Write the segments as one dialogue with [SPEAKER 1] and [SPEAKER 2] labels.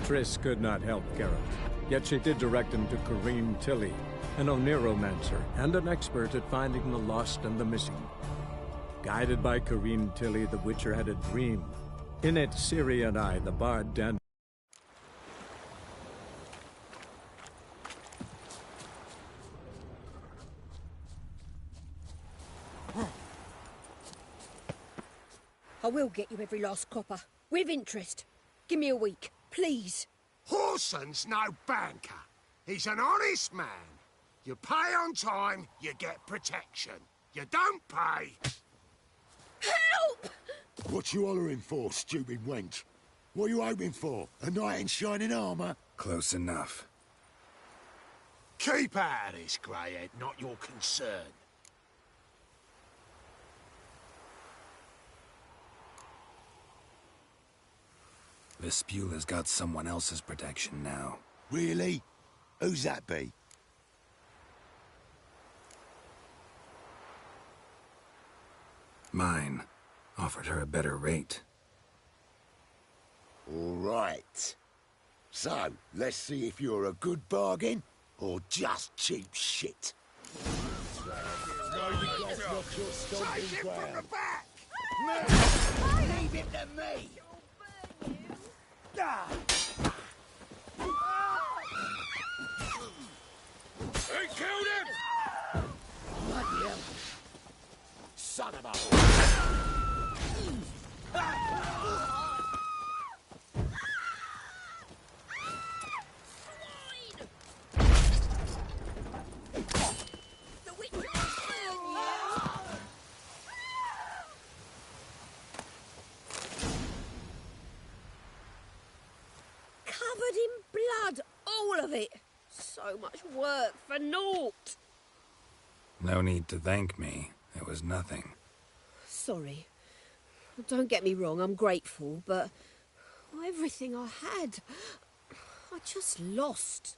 [SPEAKER 1] Triss could not help Geralt, yet she did direct him to Kareem Tilly, an Oniromancer and an expert at finding the lost and the missing. Guided by Kareem Tilly, the Witcher had a dream. In it, Ciri and I, the bard Dan.
[SPEAKER 2] I will get you every last copper, with interest. Give me a week, please.
[SPEAKER 3] Horson's no banker. He's an honest man. You pay on time, you get protection. You don't pay...
[SPEAKER 2] Help!
[SPEAKER 4] What you hollering for, stupid wench? What are you hoping for? A knight in shining armour?
[SPEAKER 5] Close enough.
[SPEAKER 3] Keep out of this, greyhead, not your concern.
[SPEAKER 5] Vespula's got someone else's protection now.
[SPEAKER 4] Really? Who's that be?
[SPEAKER 5] Mine. Offered her a better rate.
[SPEAKER 4] All right. So, let's see if you're a good bargain or just cheap shit.
[SPEAKER 3] Take him from the back!
[SPEAKER 4] Leave him to me!
[SPEAKER 3] He killed him!
[SPEAKER 4] Bloody hell. Son of a...
[SPEAKER 2] The Witcher will burn you! Covered in blood, all of it. So much work for naught.
[SPEAKER 5] No need to thank me. It was nothing.
[SPEAKER 2] Sorry. Don't get me wrong, I'm grateful, but everything I had, I just lost.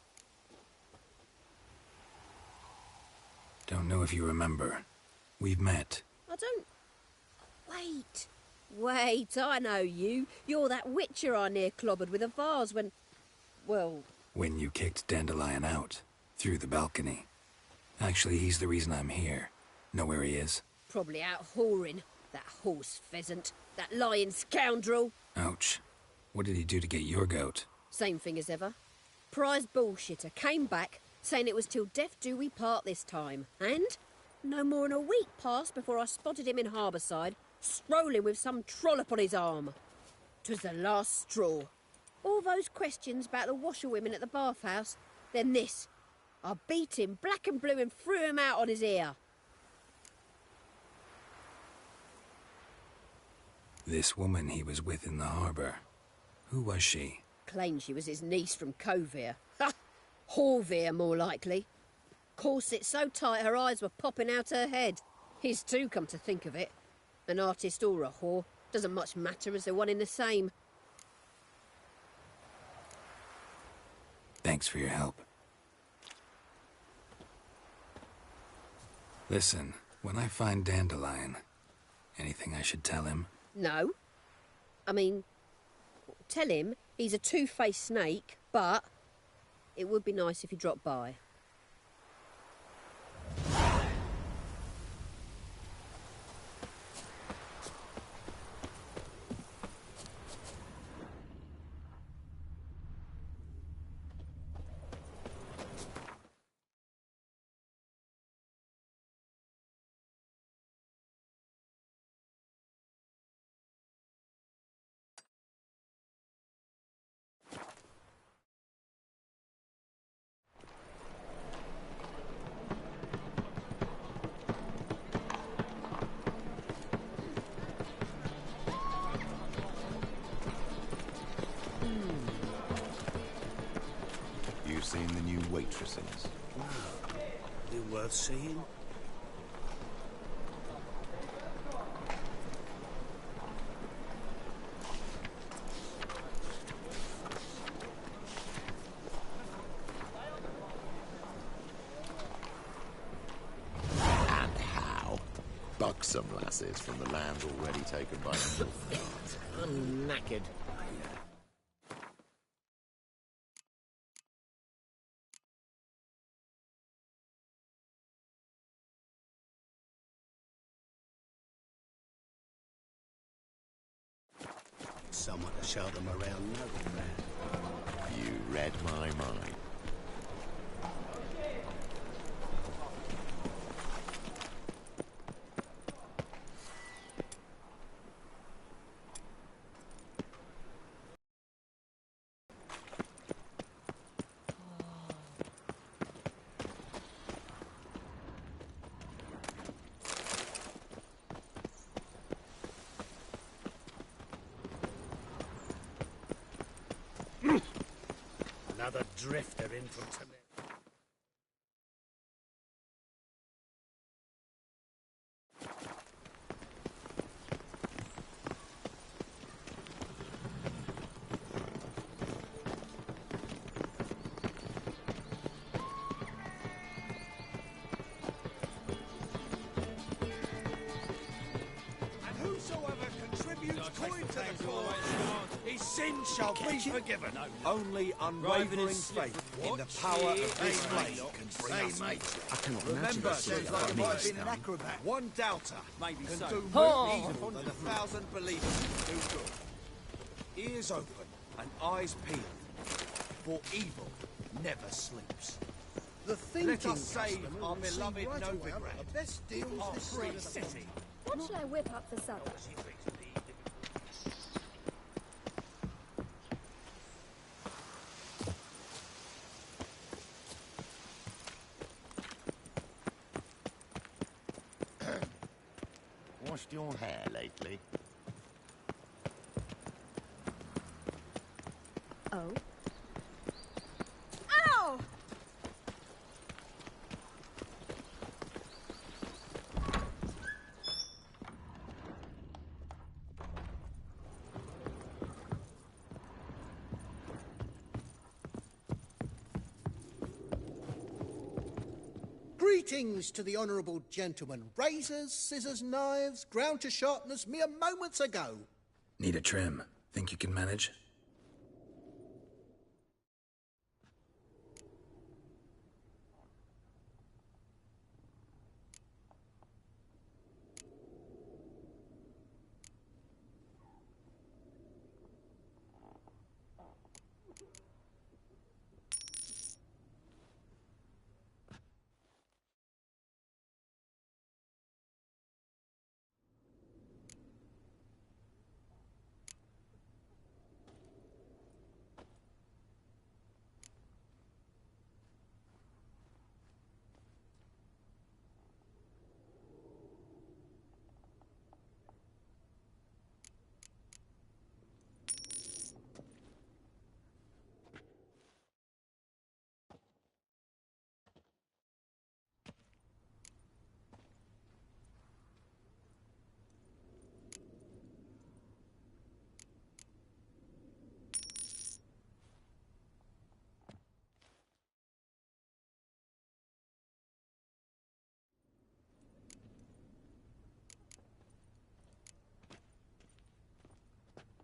[SPEAKER 5] Don't know if you remember. We've met.
[SPEAKER 2] I don't... Wait, I know you. You're that Witcher I near clobbered with a vase when... Well...
[SPEAKER 5] When you kicked Dandelion out. Through the balcony. Actually, he's the reason I'm here. Know where he is?
[SPEAKER 2] Probably out whoring. That horse pheasant. That lying scoundrel.
[SPEAKER 5] Ouch. What did he do to get your goat?
[SPEAKER 2] Same thing as ever. Prize bullshitter came back, saying it was till death do we part this time. And no more than a week passed before I spotted him in Harbourside, strolling with some trollop on his arm. 'Twas the last straw. All those questions about the washerwomen at the bathhouse, then this. I beat him black and blue and threw him out on his ear.
[SPEAKER 5] This woman he was with in the harbour. Who was she?
[SPEAKER 2] Claimed she was his niece from Kovir. Ha! Horvir, more likely. Corset so tight her eyes were popping out her head. His too, come to think of it. An artist or a whore. Doesn't much matter as they're one in the same.
[SPEAKER 5] Thanks for your help. Listen, when I find Dandelion, anything I should tell him?
[SPEAKER 2] No. I mean, tell him he's a two-faced snake, but it would be nice if he dropped by.
[SPEAKER 6] You seen the new waitresses?
[SPEAKER 7] Wow. They're worth seeing.
[SPEAKER 6] And how? Buxom lasses from the land already taken by the North.
[SPEAKER 7] I'm knackered. someone to show them around Novigrad.
[SPEAKER 6] You read my mind.
[SPEAKER 7] Another drifter in from Toledo.
[SPEAKER 3] And whosoever contributes coin to the cause, his sins shall be forgiven.
[SPEAKER 8] Only unwavering faith in the power of this blade can bring us.
[SPEAKER 4] I cannot
[SPEAKER 8] Remember,
[SPEAKER 4] imagine
[SPEAKER 8] like you might have been an acrobat. One doubter
[SPEAKER 9] Maybe
[SPEAKER 8] can
[SPEAKER 9] so.
[SPEAKER 8] do
[SPEAKER 2] Oh.
[SPEAKER 8] more evil than 1,000 believers can do good. Ears open and eyes peeled, for evil never sleeps.
[SPEAKER 7] The thinking
[SPEAKER 8] Let us save
[SPEAKER 7] customer
[SPEAKER 8] our
[SPEAKER 7] will see
[SPEAKER 8] beloved
[SPEAKER 7] right away
[SPEAKER 8] Novigrad.
[SPEAKER 7] the best deals
[SPEAKER 8] Our
[SPEAKER 7] this
[SPEAKER 8] free
[SPEAKER 7] side of the
[SPEAKER 8] city.
[SPEAKER 10] What shall I whip up for supper?
[SPEAKER 6] Washed your hair lately?
[SPEAKER 10] Oh. Ow!
[SPEAKER 7] Greetings to the honourable gentleman. Razors, scissors, knives, ground to sharpness mere moments ago.
[SPEAKER 5] Need a trim. Think you can manage?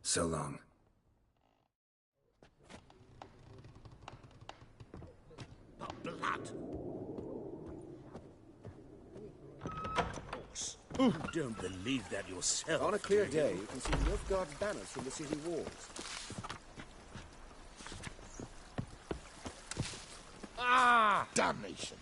[SPEAKER 5] So long.
[SPEAKER 3] But blood.
[SPEAKER 7] You don't believe that yourself.
[SPEAKER 8] On a clear day, you can see Nilfgaard's banners from the city walls.
[SPEAKER 3] Ah!
[SPEAKER 6] Damnation!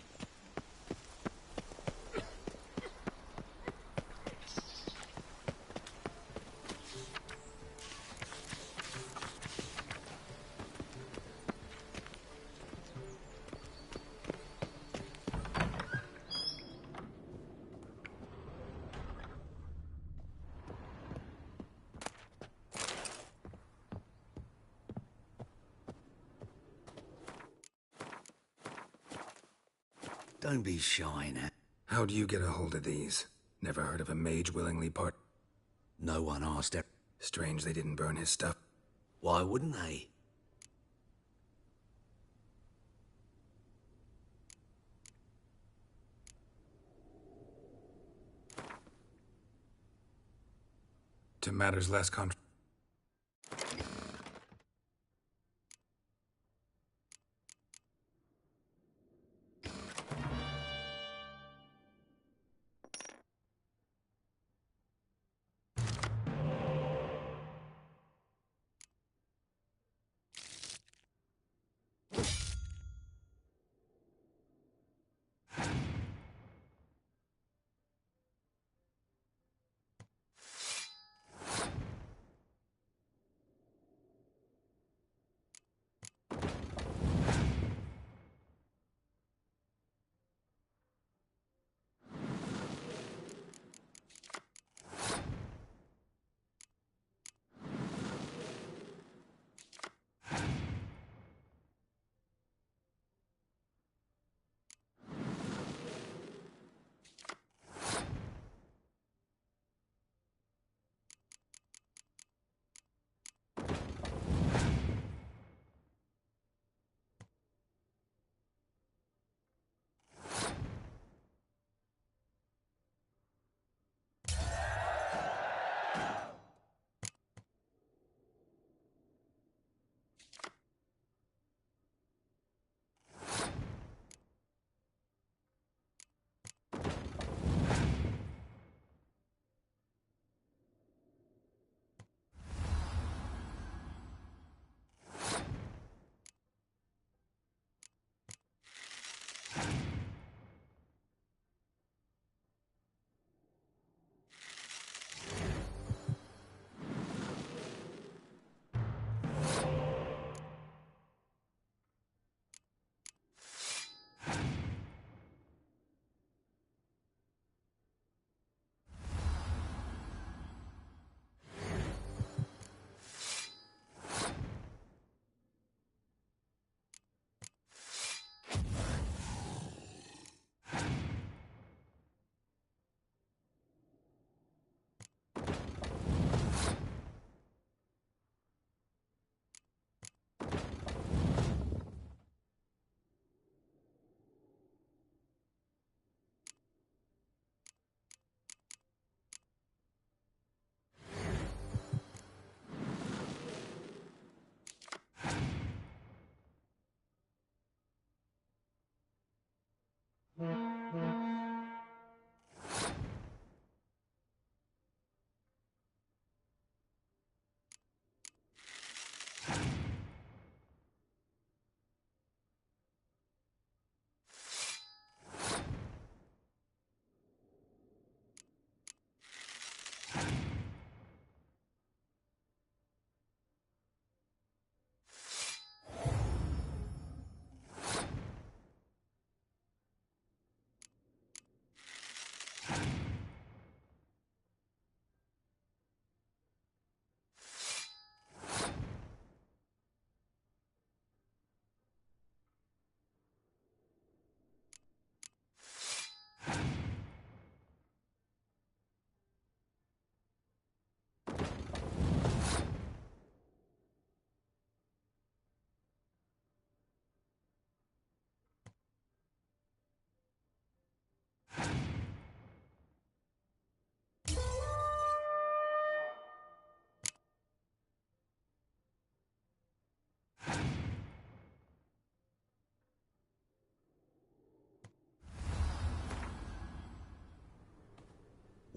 [SPEAKER 9] Don't be shy now.
[SPEAKER 5] How'd you get a hold of these? Never heard of a mage willingly part.
[SPEAKER 9] No one asked her.
[SPEAKER 5] Strange they didn't burn his stuff.
[SPEAKER 9] Why wouldn't they?
[SPEAKER 5] To matters less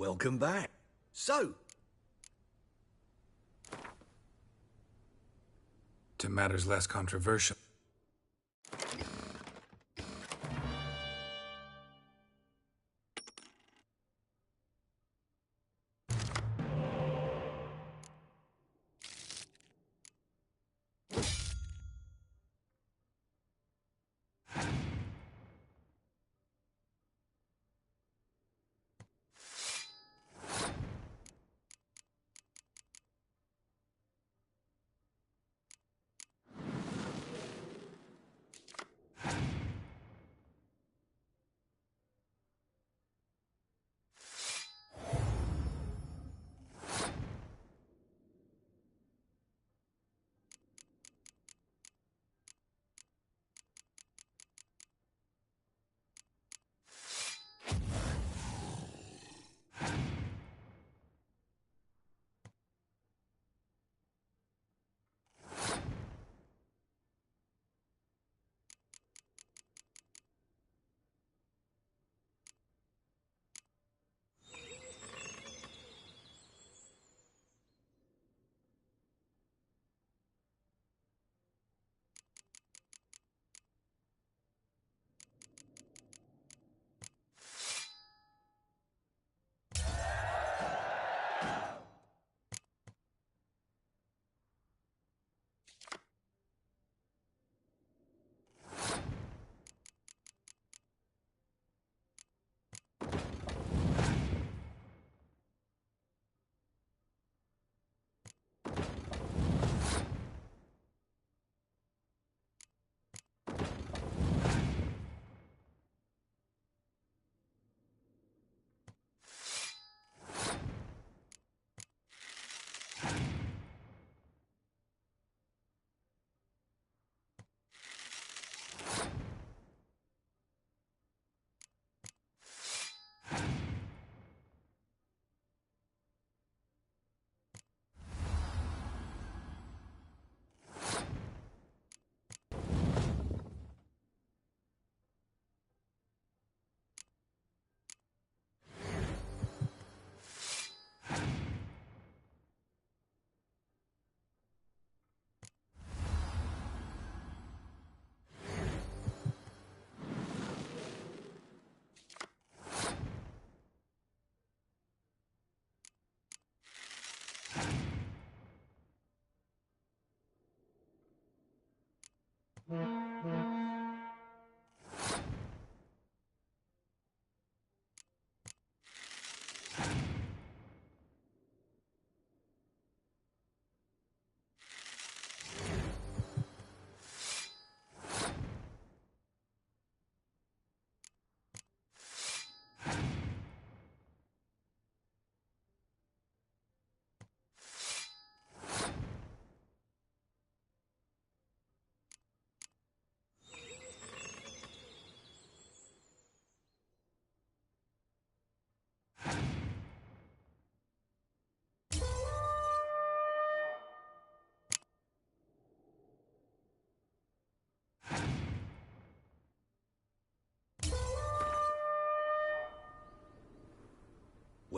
[SPEAKER 9] Welcome back. So,
[SPEAKER 5] To matters less controversial.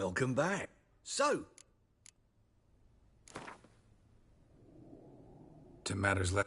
[SPEAKER 9] welcome back. So,
[SPEAKER 5] To matters less.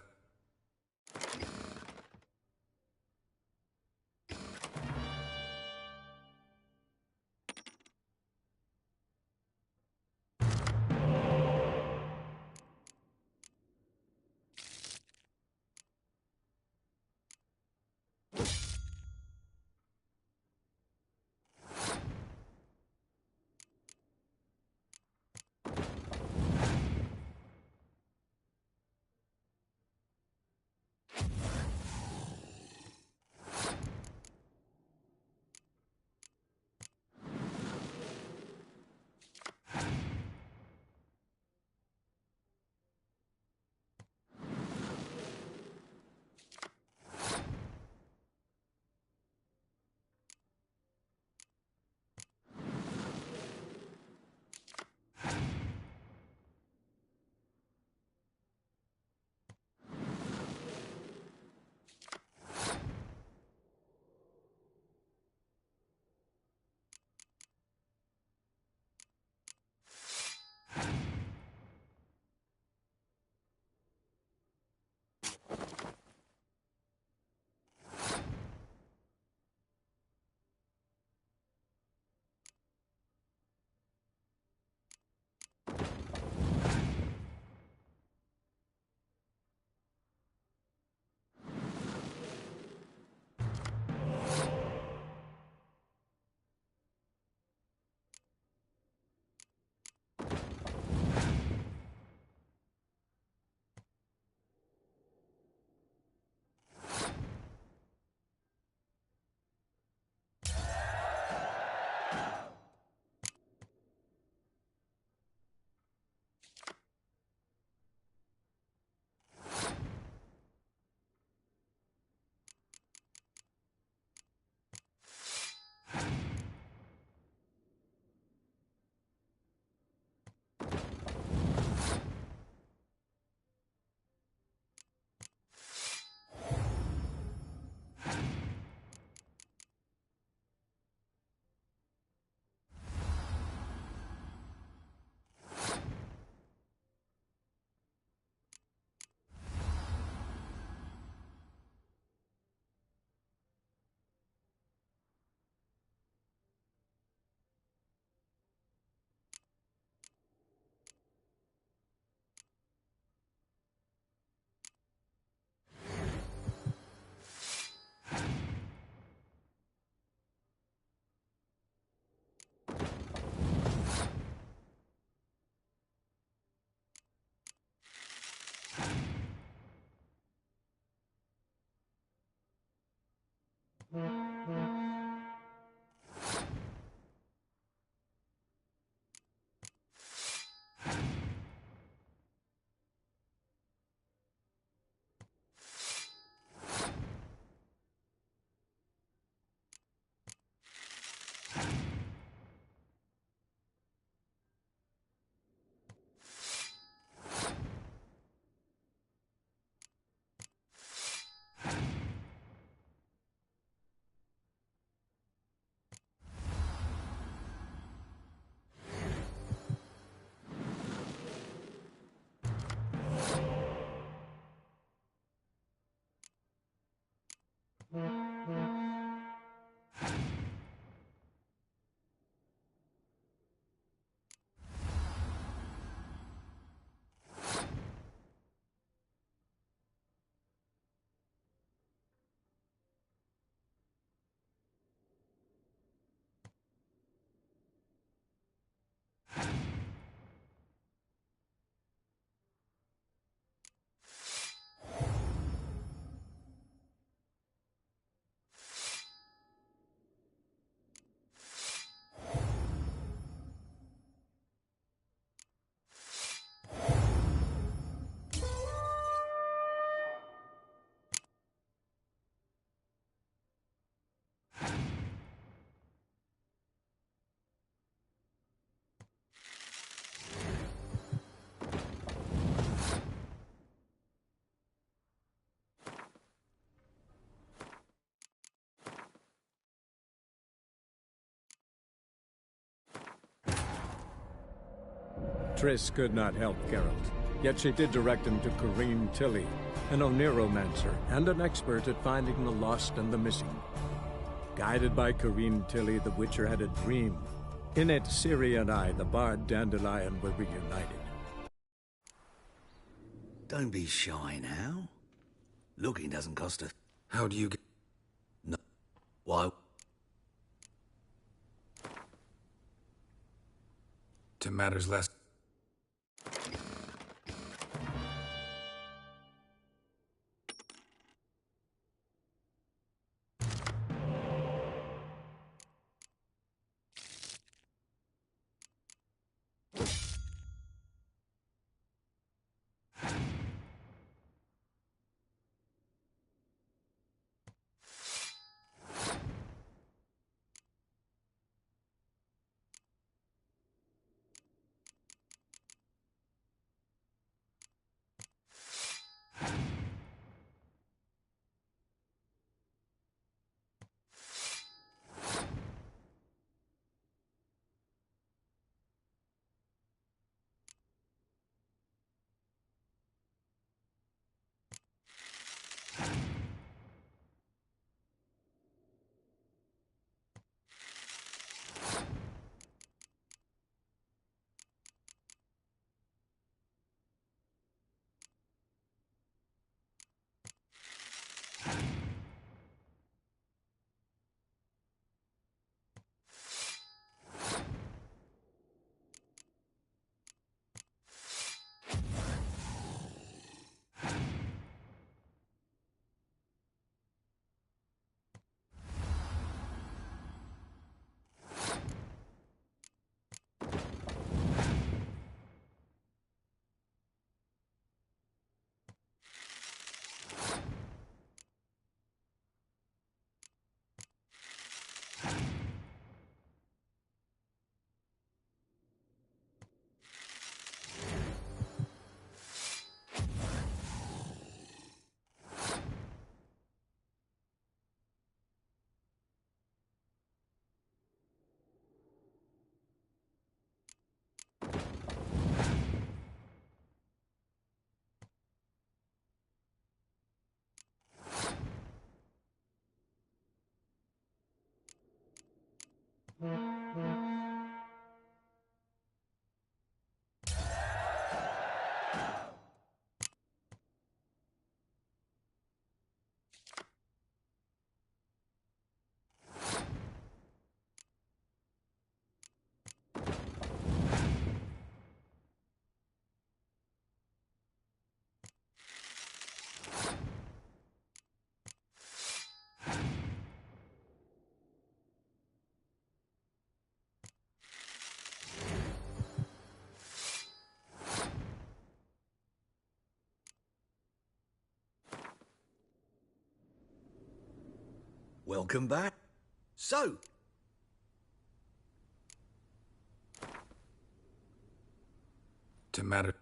[SPEAKER 1] Triss could not help Geralt, yet she did direct him to Corrine Tilly, an Oniromancer and an expert at finding the lost and the missing. Guided by Corrine Tilly, the Witcher had a dream. In it, Ciri and I, the bard Dandelion, were reunited.
[SPEAKER 9] Don't be shy now. Looking doesn't cost a...
[SPEAKER 5] How do you get...
[SPEAKER 9] No. Why?
[SPEAKER 5] to matters less...
[SPEAKER 9] Welcome back. So,
[SPEAKER 5] to matter...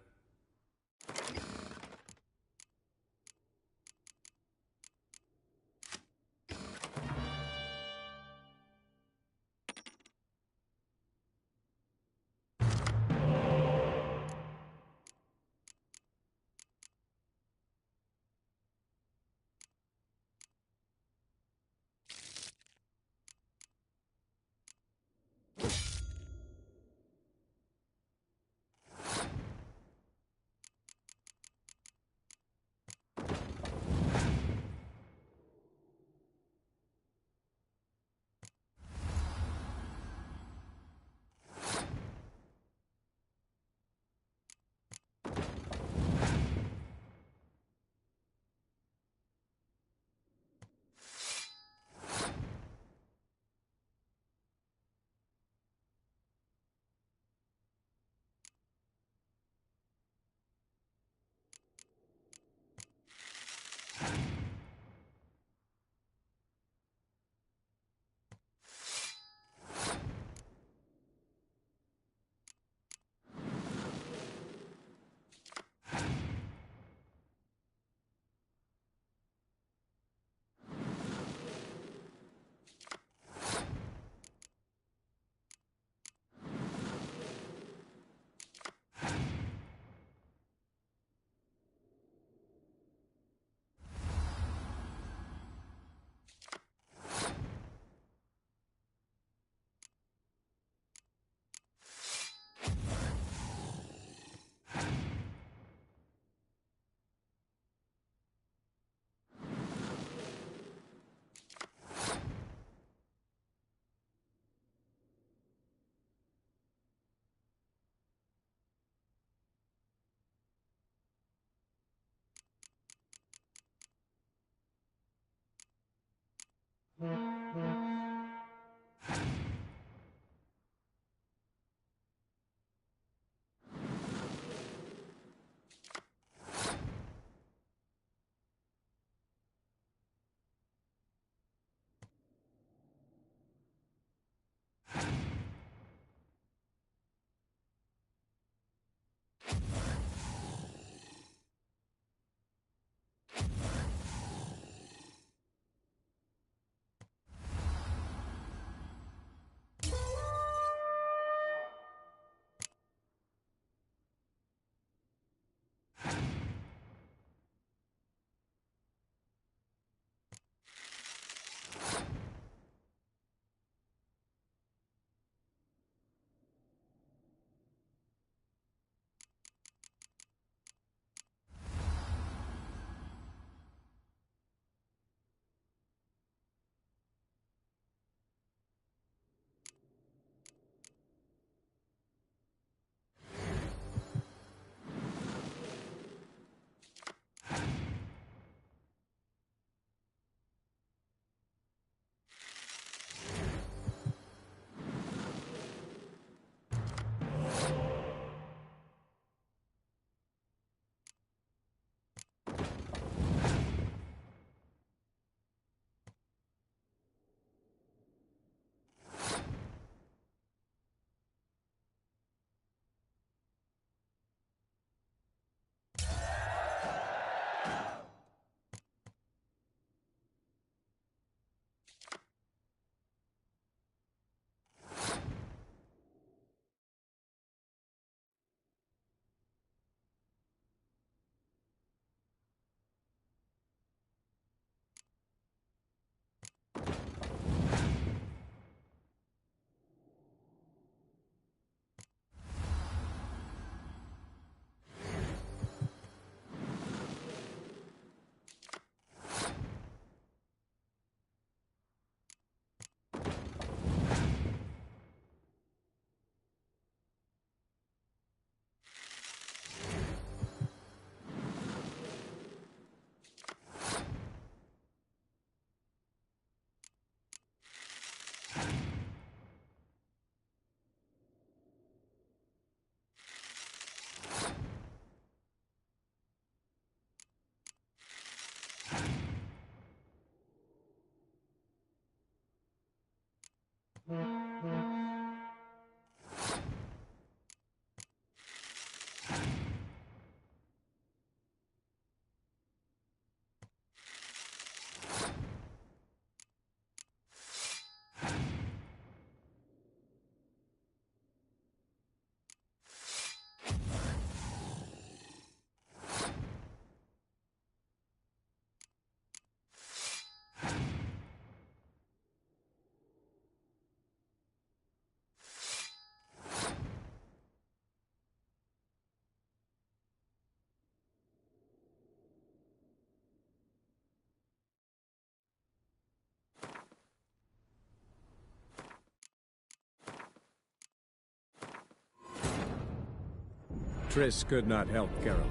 [SPEAKER 1] Triss could not help Geralt,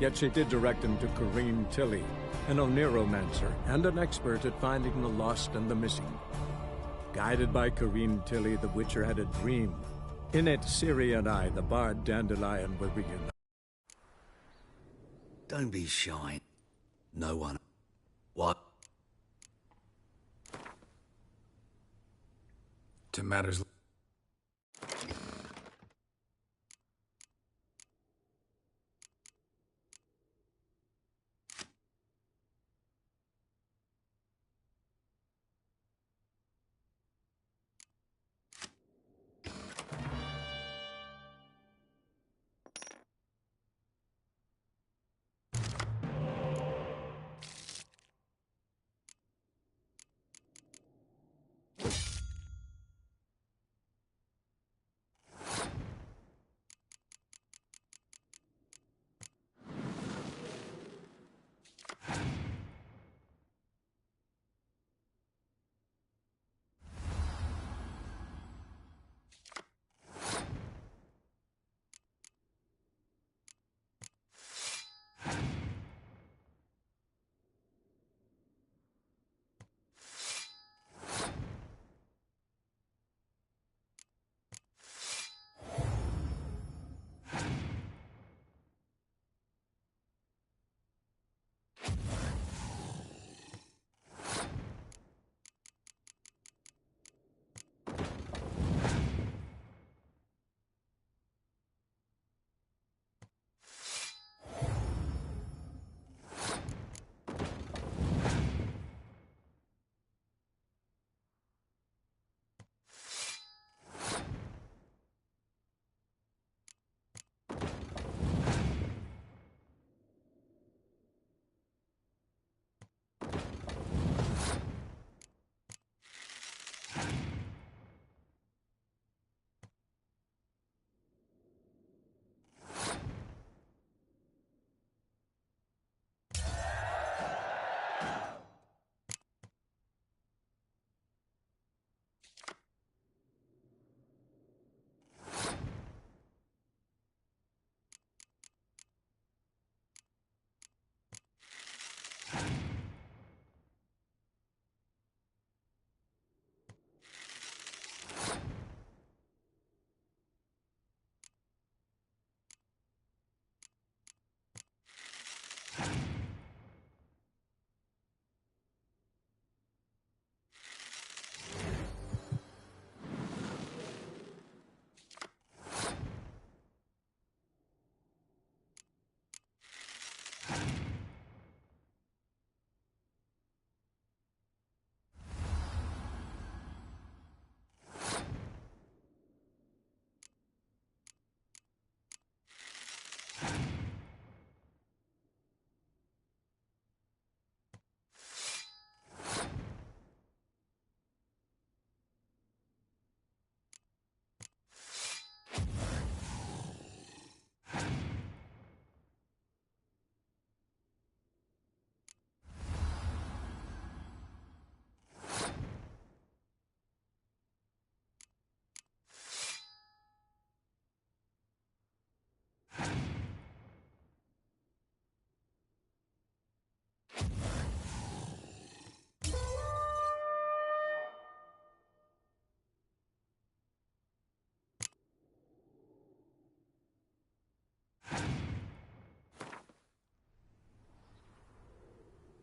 [SPEAKER 1] yet she did direct him to Kareem Tilly, an Oniromancer and an expert at finding the lost and the missing. Guided by Kareem Tilly, the Witcher had a dream. In it, Ciri and I, the bard Dandelion, were reunited.
[SPEAKER 9] Don't be shy. No one. What?
[SPEAKER 5] To matters...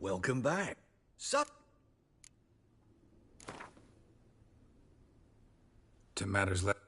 [SPEAKER 9] Welcome back. Sup?
[SPEAKER 5] To matters left...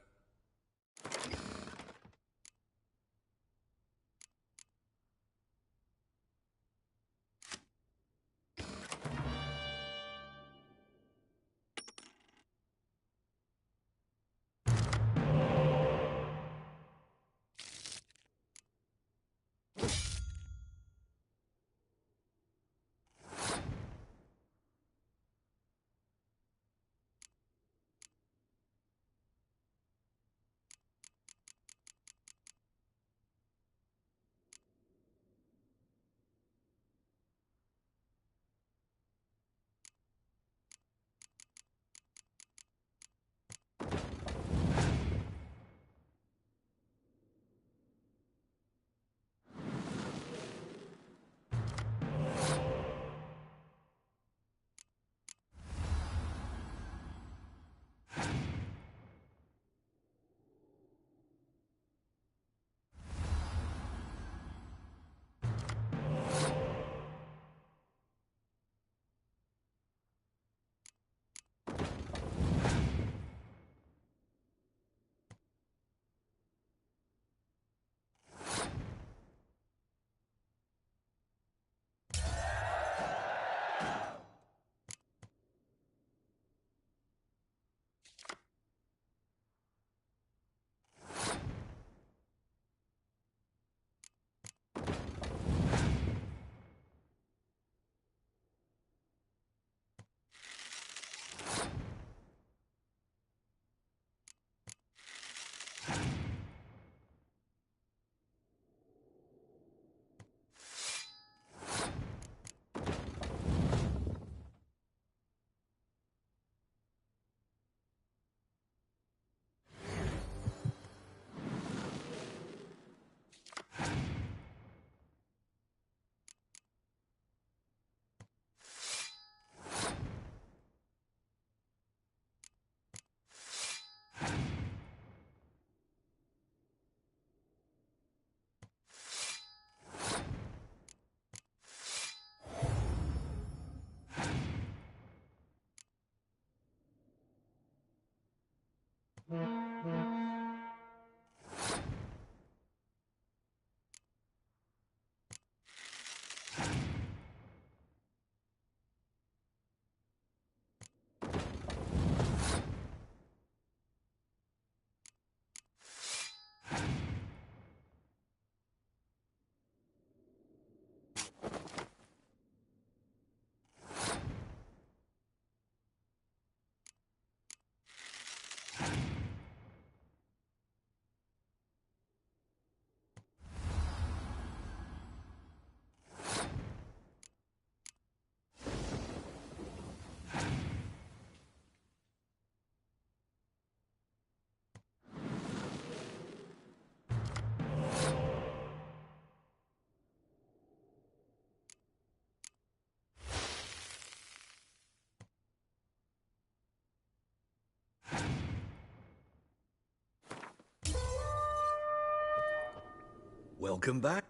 [SPEAKER 9] welcome back.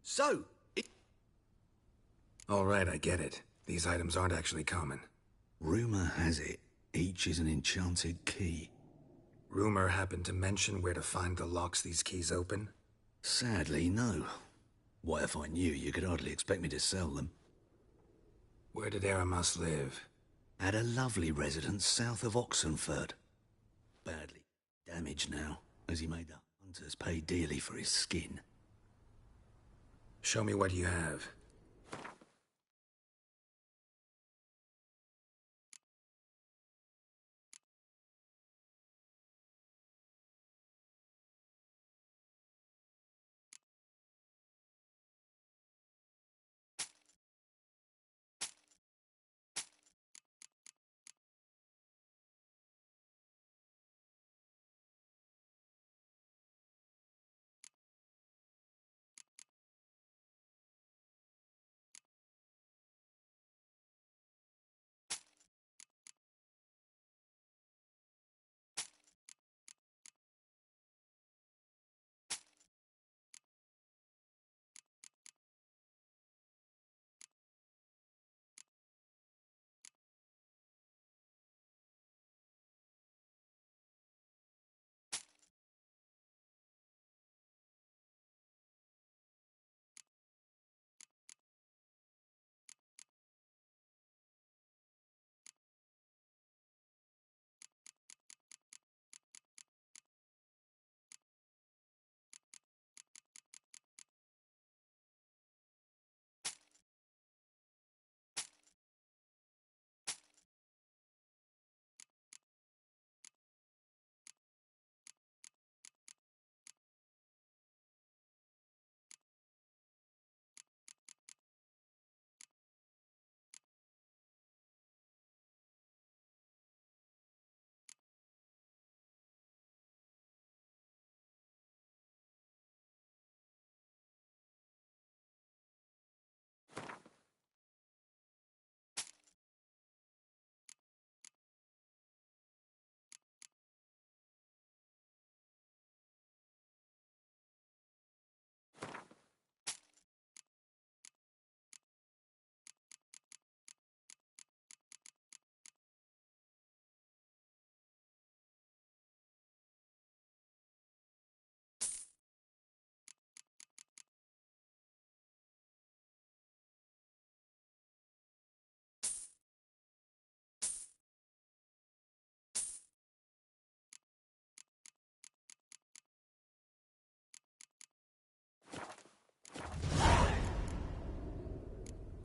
[SPEAKER 9] So,
[SPEAKER 5] All right, I get it. These items aren't actually common.
[SPEAKER 9] rumor has it, each is an enchanted key.
[SPEAKER 5] Rumor happened to mention where to find the locks these keys open?
[SPEAKER 9] Sadly, no. Why, if I knew, you could hardly expect me to sell them.
[SPEAKER 5] Where did Aramas live?
[SPEAKER 9] At a lovely residence south of Oxenford. Badly damaged now, as he made the hunters pay dearly for his skin.
[SPEAKER 5] Show me what you have.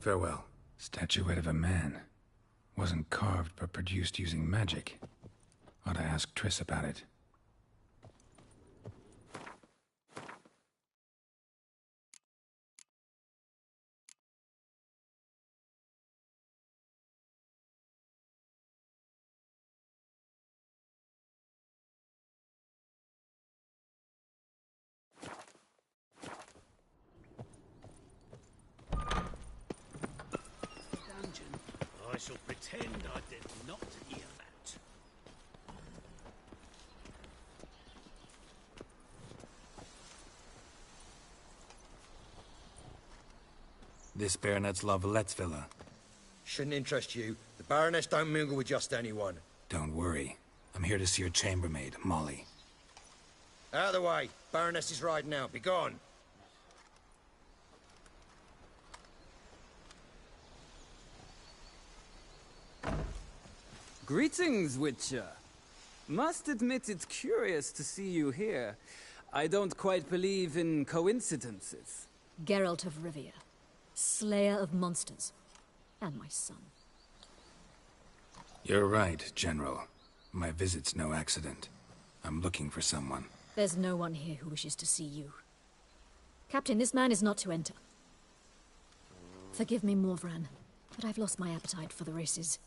[SPEAKER 5] Farewell. Statuette of a man. Wasn't carved, but produced using magic. Ought to ask Triss about it.
[SPEAKER 11] I shall pretend I did not hear that.
[SPEAKER 5] This Baronet's La Vallette's villa.
[SPEAKER 12] Shouldn't interest you. The Baroness don't mingle with just anyone.
[SPEAKER 5] Don't worry. I'm here to see your chambermaid, Molly.
[SPEAKER 12] Out of the way. Baroness is riding out. Be gone.
[SPEAKER 13] Greetings, Witcher. Must admit it's curious to see you here. I don't quite believe in coincidences.
[SPEAKER 10] Geralt of Rivia, slayer of monsters, and my son.
[SPEAKER 5] You're right, General. My visit's no accident. I'm looking for someone.
[SPEAKER 10] There's no one here who wishes to see you. Captain, this man is not to enter. Forgive me, Morvran, but I've lost my appetite for the races.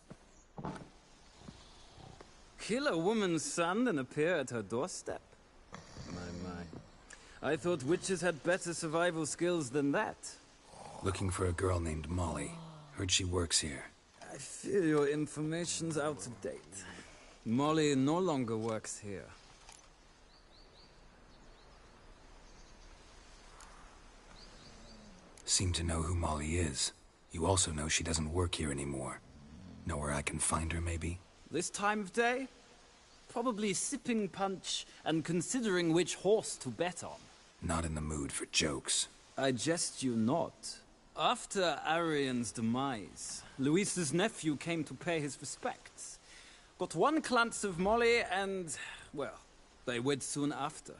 [SPEAKER 13] Kill a woman's son and appear at her doorstep? My. I thought witches had better survival skills than that.
[SPEAKER 5] Looking for a girl named Molly. Heard she works here.
[SPEAKER 13] I fear your information's out of date. Molly no longer works here.
[SPEAKER 5] seem to know who Molly is. You also know she doesn't work here anymore. Know where I can find her, maybe?
[SPEAKER 13] This time of day? Probably sipping punch and considering which horse to bet on.
[SPEAKER 5] Not in the mood for jokes.
[SPEAKER 13] I jest you not. After Arian's demise, Luis's nephew came to pay his respects. Got one glance of Molly and, well, they wed soon after.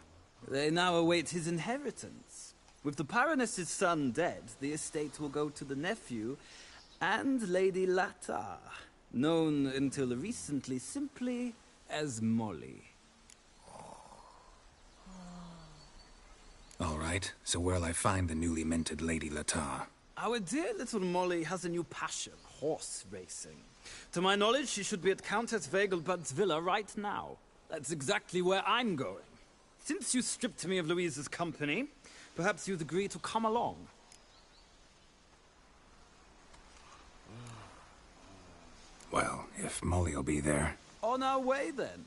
[SPEAKER 13] They now await his inheritance. With the Baroness's son dead, the estate will go to the nephew and Lady Lata, known until recently simply as Molly.
[SPEAKER 5] All right, so where'll I find the newly minted Lady Lata?
[SPEAKER 13] Our dear little Molly has a new passion, horse racing. To my knowledge, she should be at Countess Vegelbud's villa right now. That's exactly where I'm going. Since you stripped me of Louise's company, perhaps you'd agree to come along.
[SPEAKER 5] Well, if Molly'll be there.
[SPEAKER 13] On our way, then.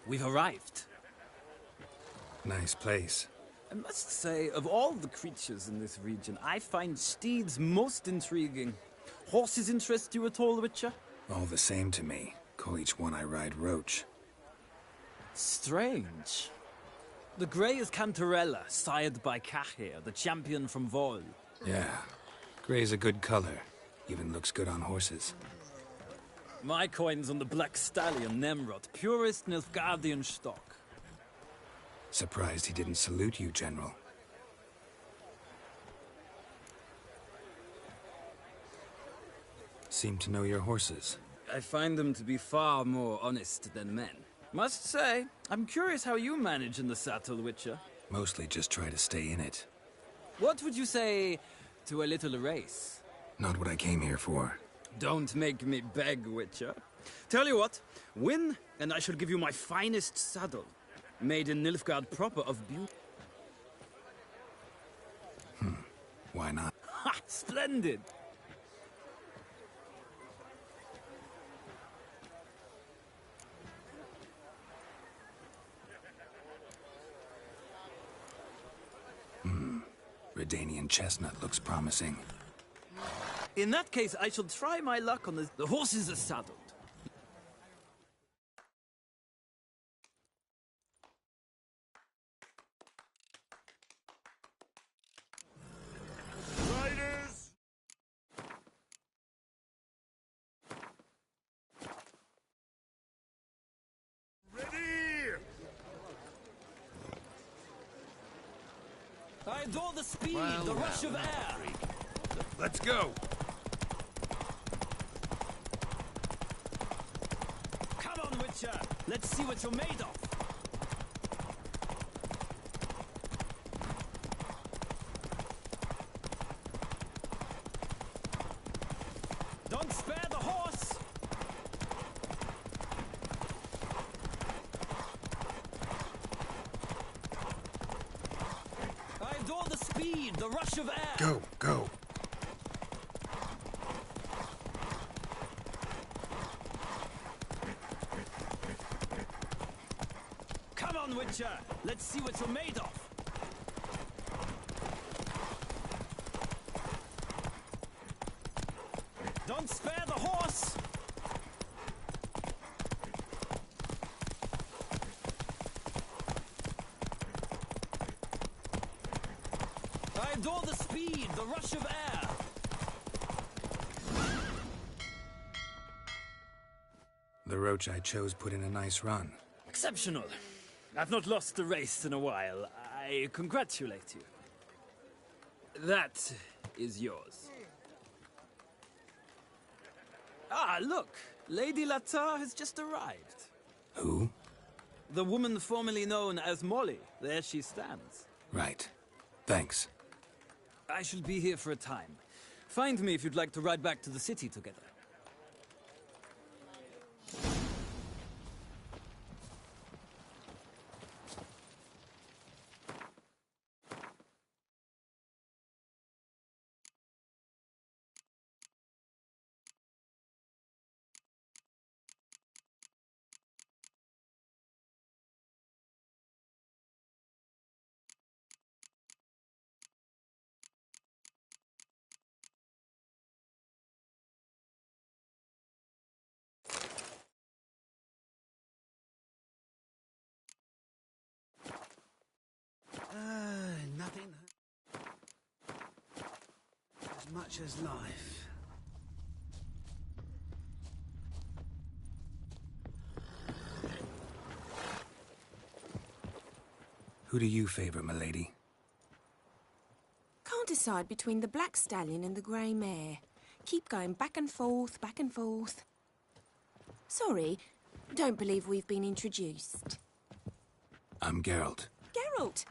[SPEAKER 13] We've arrived.
[SPEAKER 5] Nice place.
[SPEAKER 13] I must say, of all the creatures in this region, I find steeds most intriguing. Horses interest you at all, Witcher?
[SPEAKER 5] All the same to me. Call each one I ride Roach.
[SPEAKER 13] Strange. The grey is Cantarella, sired by Cahir, the champion from Vol.
[SPEAKER 5] Yeah. Gray's a good color. Even looks good on horses.
[SPEAKER 13] My coin's on the Black Stallion, Nemrod, purest Nilfgaardian stock.
[SPEAKER 5] Surprised he didn't salute you, General. Seem to know your horses.
[SPEAKER 13] I find them to be far more honest than men. Must say, I'm curious how you manage in the saddle, Witcher.
[SPEAKER 5] Mostly just try to stay in it.
[SPEAKER 13] What would you say to a little race?
[SPEAKER 5] Not what I came here for.
[SPEAKER 13] Don't make me beg, Witcher. Tell you what, win, and I shall give you my finest saddle. Made in Nilfgaard proper of beauty.
[SPEAKER 5] Why not?
[SPEAKER 13] Ha! Splendid!
[SPEAKER 5] Redanian chestnut looks promising.
[SPEAKER 13] In that case, I shall try my luck on the horses are saddled.
[SPEAKER 3] Riders! Ready!
[SPEAKER 13] I adore the speed, the rush of air.
[SPEAKER 12] Let's go!
[SPEAKER 13] Come on, Witcher. Let's see what you're made of. Don't spare the horse. I adore the speed, the rush of air.
[SPEAKER 5] Go, go.
[SPEAKER 13] Come on, Witcher. Let's see what you're made of. Don't spare the horse. I adore the speed, the rush of air.
[SPEAKER 5] The Roach I chose put in a nice run.
[SPEAKER 13] Exceptional. I've not lost a race in a while. I congratulate you. That is yours. Ah, look! Lady Latar has just arrived.
[SPEAKER 5] Who?
[SPEAKER 13] The woman formerly known as Molly. There she stands.
[SPEAKER 5] Right. Thanks.
[SPEAKER 13] I shall be here for a time. Find me if you'd like to ride back to the city together.
[SPEAKER 9] Nothing as much as life.
[SPEAKER 5] Who do you favor, milady?
[SPEAKER 14] Can't decide between the black stallion and the grey mare. Keep going back and forth, back and forth. Sorry, don't believe we've been introduced.
[SPEAKER 5] I'm Geralt.
[SPEAKER 14] Geralt!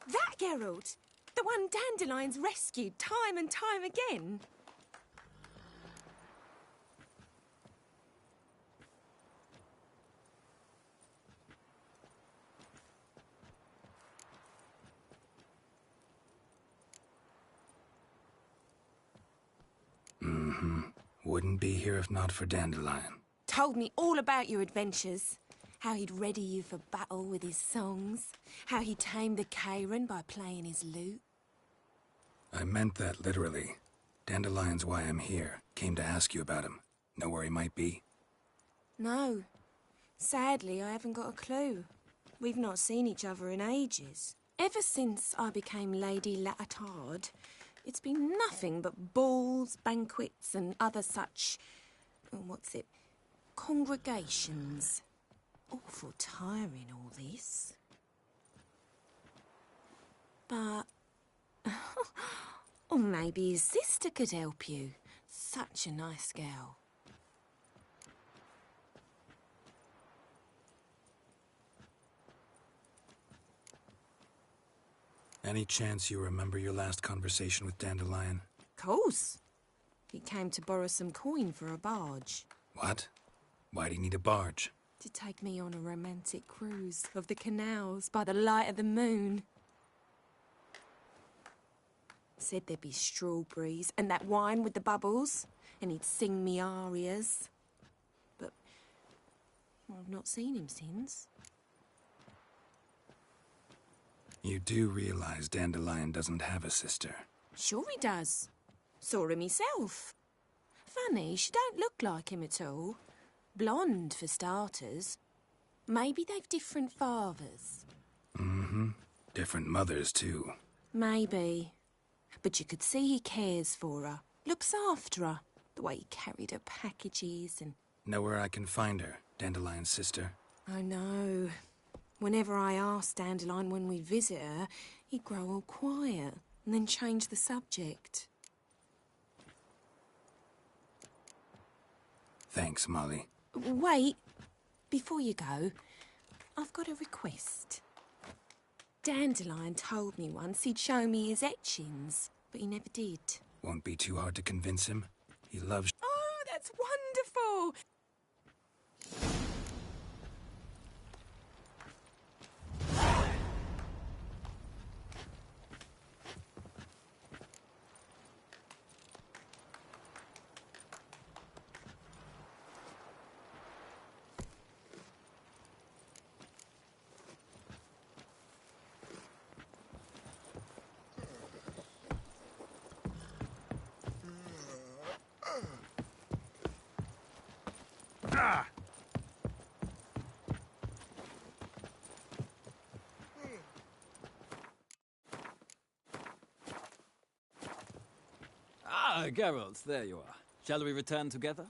[SPEAKER 14] That Geralt! The one Dandelion's rescued time and time again.
[SPEAKER 5] Wouldn't be here if not for Dandelion.
[SPEAKER 14] Told me all about your adventures. How he'd ready you for battle with his songs. How he tamed the Karen by playing his lute.
[SPEAKER 5] I meant that literally. Dandelion's why I'm here. Came to ask you about him. Know where he might be?
[SPEAKER 14] No. Sadly, I haven't got a clue. We've not seen each other in ages. Ever since I became Lady Latard, it's been nothing but balls, banquets and other such... congregations. Awful tiring, all this. But... or maybe his sister could help you. Such a nice girl.
[SPEAKER 5] Any chance you remember your last conversation with Dandelion?
[SPEAKER 14] Course. He came to borrow some coin for a barge.
[SPEAKER 5] What? Why do you need a barge?
[SPEAKER 14] To take me on a romantic cruise of the canals by the light of the moon. Said there'd be strawberries and that wine with the bubbles, and he'd sing me arias. But I've not seen him since.
[SPEAKER 5] You do realize Dandelion doesn't have a sister.
[SPEAKER 14] Sure he does. Saw him myself. Funny, she don't look like him at all. Blonde, for starters. Maybe they've different fathers.
[SPEAKER 5] Different mothers, too.
[SPEAKER 14] Maybe. But you could see he cares for her. Looks after her. The way he carried her packages and...
[SPEAKER 5] Know where I can find her, Dandelion's sister?
[SPEAKER 14] I know. Whenever I asked Dandelion when we'd visit her, he'd grow all quiet and then change the subject.
[SPEAKER 5] Thanks, Molly.
[SPEAKER 14] Wait. Before you go, I've got a request. Dandelion told me once he'd show me his etchings, but he never did.
[SPEAKER 5] Won't be too hard to convince him. He loves...
[SPEAKER 14] Oh, that's wonderful!
[SPEAKER 13] Ah, Geralt, there you are. Shall we return together?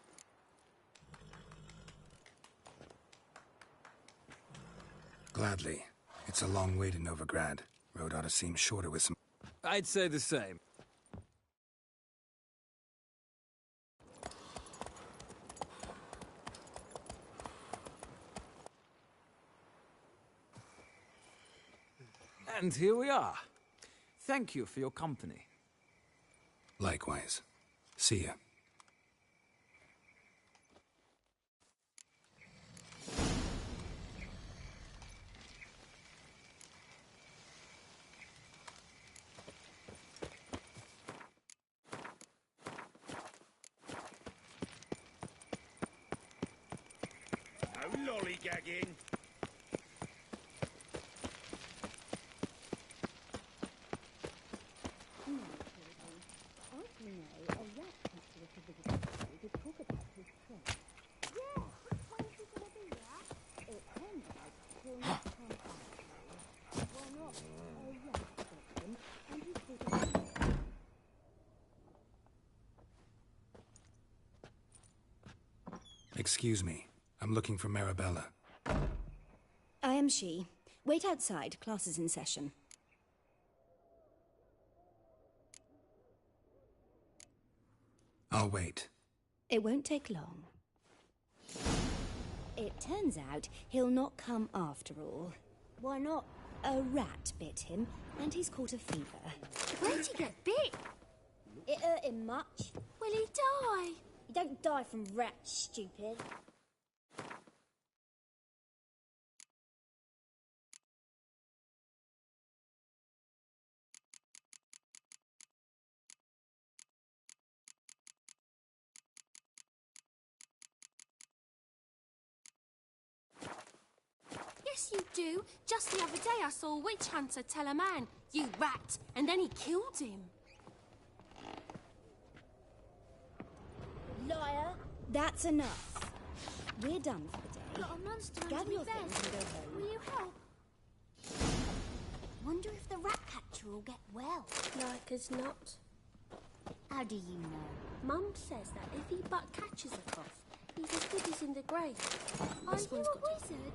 [SPEAKER 5] Gladly. It's a long way to Novigrad. Road ought to seem shorter with some...
[SPEAKER 13] I'd say the same. And here we are. Thank you for your company.
[SPEAKER 5] Likewise. See ya.
[SPEAKER 11] No lollygagging.
[SPEAKER 5] Excuse me. I'm looking for Marabella.
[SPEAKER 15] I am she. Wait outside. Class is in session.
[SPEAKER 5] I'll wait.
[SPEAKER 15] It won't take long. It turns out he'll not come after all. Why not? A rat bit him, and he's caught a fever.
[SPEAKER 16] Where'd he get bit?
[SPEAKER 15] It hurt him much.
[SPEAKER 16] Will he die?
[SPEAKER 15] You don't die from rats, stupid.
[SPEAKER 16] Yes, you do. Just the other day I saw a witch hunter tell a man, "You rat," and then he killed him.
[SPEAKER 15] Liar! That's enough. We're done for the day.
[SPEAKER 16] Got a monster
[SPEAKER 15] Gather
[SPEAKER 16] under
[SPEAKER 15] your
[SPEAKER 16] my bed.
[SPEAKER 15] things and go home.
[SPEAKER 16] Will you help?
[SPEAKER 15] Wonder if the rat catcher will get well.
[SPEAKER 16] Like as not.
[SPEAKER 15] How do you know?
[SPEAKER 16] Mum says that if he but catches a cough, he's as good as in the grave. Are
[SPEAKER 15] This
[SPEAKER 16] you
[SPEAKER 15] one's
[SPEAKER 16] a
[SPEAKER 15] got
[SPEAKER 16] wizard?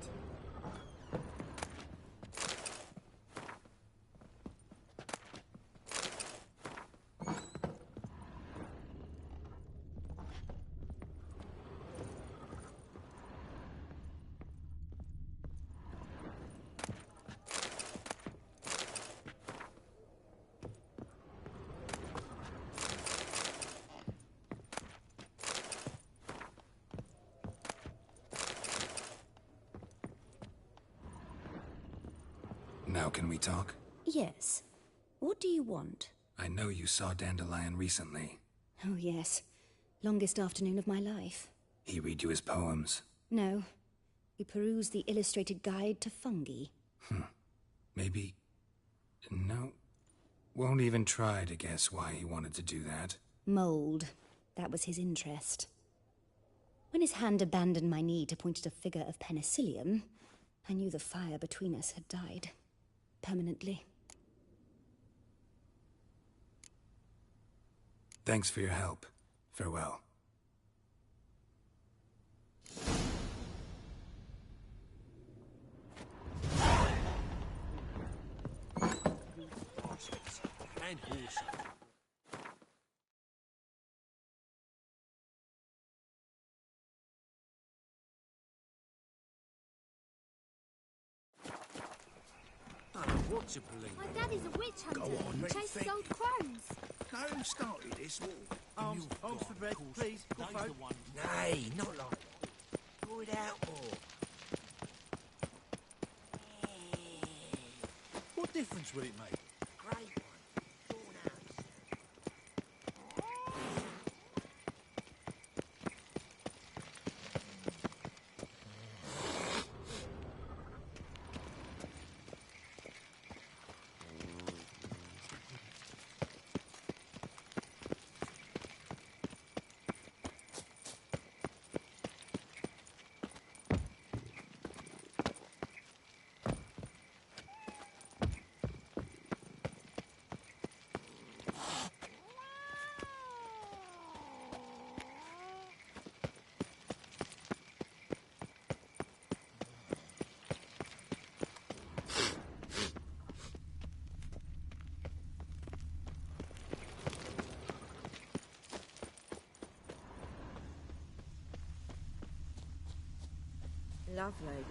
[SPEAKER 5] Now can we talk?
[SPEAKER 15] Yes. What do you want?
[SPEAKER 5] I know you saw Dandelion recently.
[SPEAKER 15] Oh, yes. Longest afternoon of my life.
[SPEAKER 5] He read you his poems.
[SPEAKER 15] No. We perused the illustrated guide to fungi.
[SPEAKER 5] Maybe... No. Won't even try to guess why he wanted to do that.
[SPEAKER 15] Mold. That was his interest. When his hand abandoned my knee to point at a figure of penicillium, I knew the fire between us had died. Permanently.
[SPEAKER 5] Thanks for your help. Farewell.
[SPEAKER 11] And horses. What to believe?
[SPEAKER 16] My daddy's a witch hunter.
[SPEAKER 3] Go on,
[SPEAKER 16] He chases
[SPEAKER 3] think.
[SPEAKER 16] old crones.
[SPEAKER 3] Know who started this?
[SPEAKER 11] Arms for bread, please.
[SPEAKER 3] Nay, not like that. Pour it out more.
[SPEAKER 11] What difference will it make?
[SPEAKER 3] Great one. Drawn out.
[SPEAKER 14] Lovely.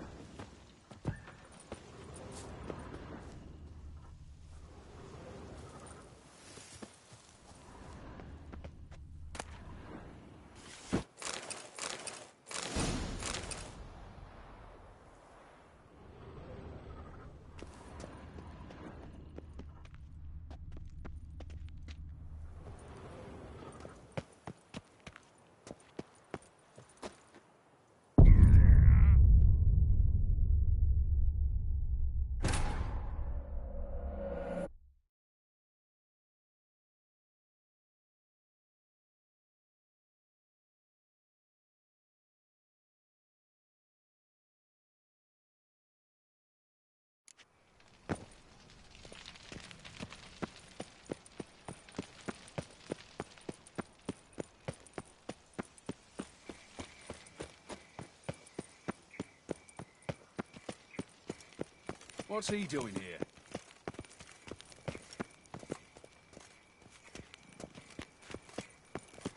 [SPEAKER 8] What's he doing here?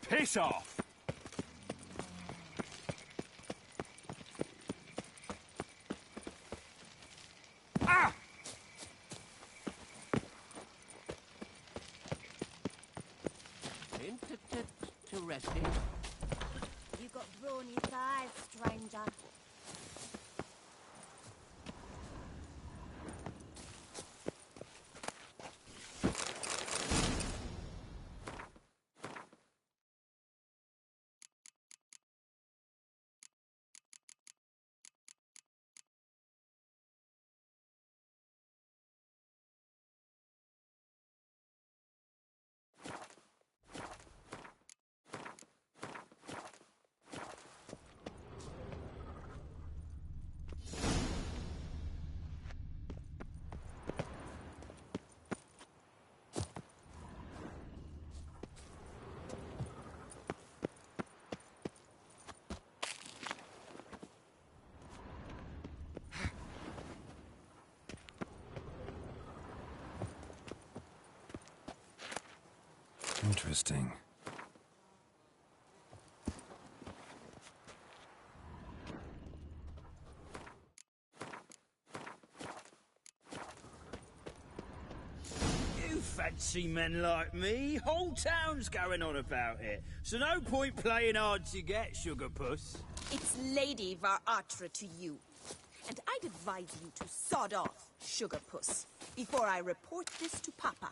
[SPEAKER 8] Piss off! Ah!
[SPEAKER 17] Interesting.
[SPEAKER 16] You got brawny thighs, stranger.
[SPEAKER 5] Interesting.
[SPEAKER 11] You fancy men like me? Whole town's going on about it. So no point playing hard to get, sugar puss.
[SPEAKER 14] It's Lady Varatra to you. And I'd advise you to sod off, sugar puss, before I report this to Papa.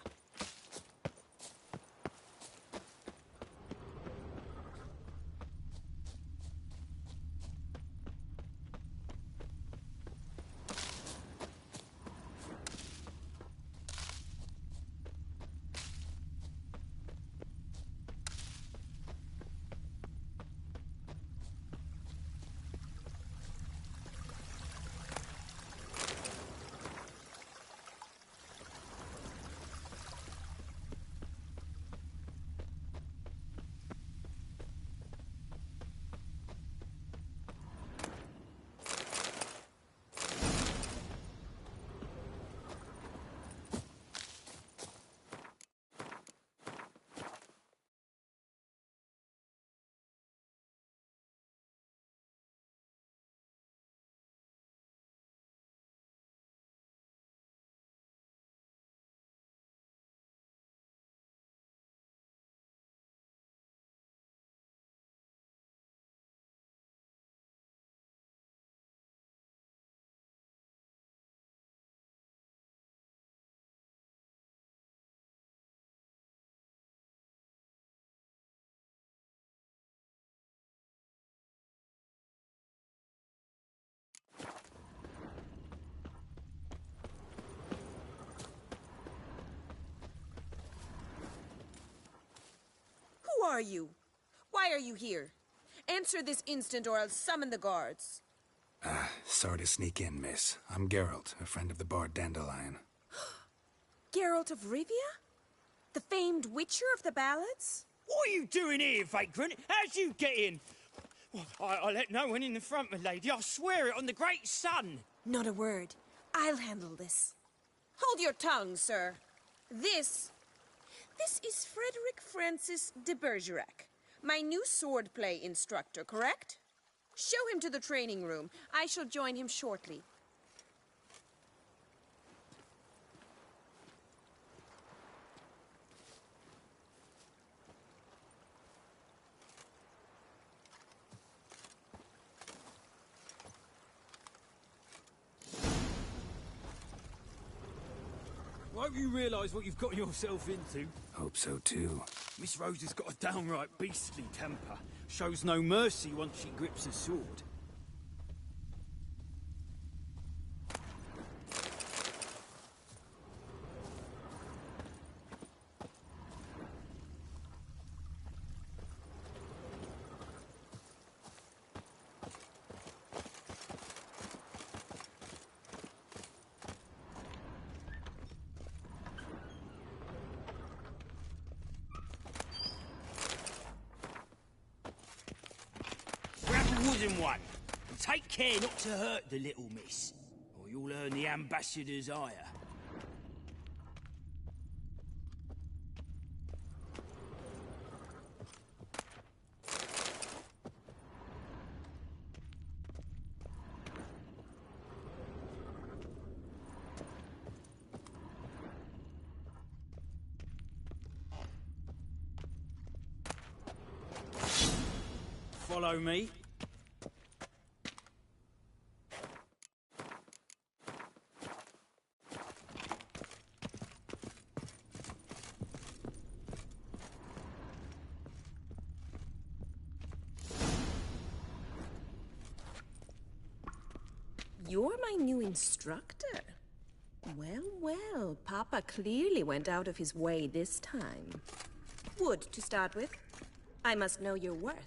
[SPEAKER 14] Who are you? Why are you here? Answer this instant or I'll summon the guards.
[SPEAKER 5] Sorry to sneak in, miss. I'm Geralt, a friend of the bard Dandelion.
[SPEAKER 14] Geralt of Rivia? The famed witcher of the ballads?
[SPEAKER 11] What are you doing here, vagrant? How'd you get in? Well, I let no one in the front, my lady. I swear it on the great sun.
[SPEAKER 14] Not a word. I'll handle this. Hold your tongue, sir. This is Frederick Francis de Bergerac, my new swordplay instructor, correct? Show him to the training room. I shall join him shortly.
[SPEAKER 11] I hope you realise what you've got yourself into.
[SPEAKER 5] Hope so, too.
[SPEAKER 11] Miss Rose has got a downright beastly temper. Shows no mercy once she grips a sword. Grab a wooden one, and take care not to hurt the little miss, or you'll earn the ambassador's hire. Follow me.
[SPEAKER 14] You're my new instructor. Well, well, Papa clearly went out of his way this time. Wood, to start with. I must know your worth.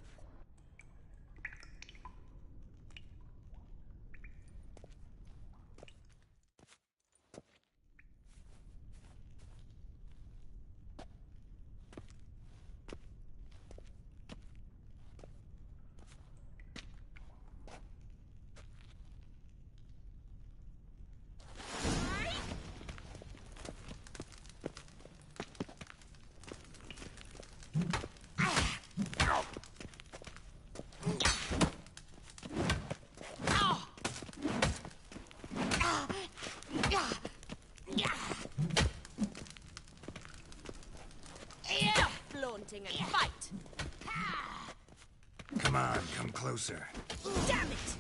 [SPEAKER 18] Flaunting and fight.
[SPEAKER 5] Come on, come closer.
[SPEAKER 14] Damn it!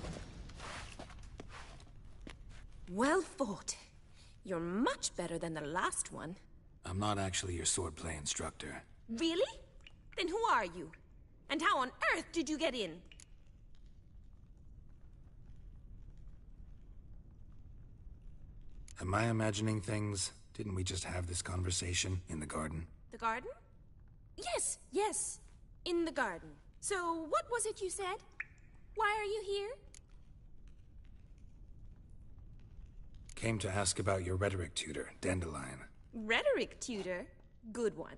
[SPEAKER 14] Well fought. You're much better than the last one.
[SPEAKER 5] I'm not actually your swordplay instructor.
[SPEAKER 14] Really? Then who are you? And how on earth did you get in?
[SPEAKER 5] Am I imagining things? Didn't we just have this conversation in the garden?
[SPEAKER 14] The garden? Yes, yes. In the garden. So, what was it you said? Why are you here?
[SPEAKER 5] Came to ask about your rhetoric tutor, Dandelion.
[SPEAKER 14] Rhetoric tutor? Good one.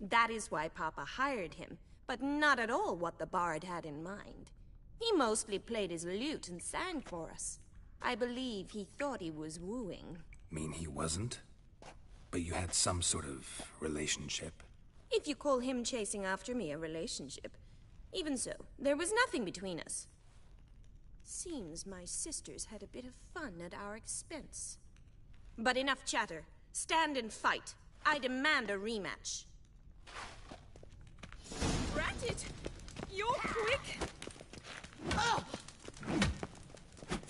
[SPEAKER 14] That is why Papa hired him, but not at all what the bard had in mind. He mostly played his lute and sang for us. I believe he thought he was wooing.
[SPEAKER 5] Mean he wasn't? But you had some sort of relationship?
[SPEAKER 14] If you call him chasing after me a relationship. Even so, there was nothing between us. Seems my sisters had a bit of fun at our expense. But enough chatter. Stand and fight. I demand a rematch. Rat it! You're quick! Oh!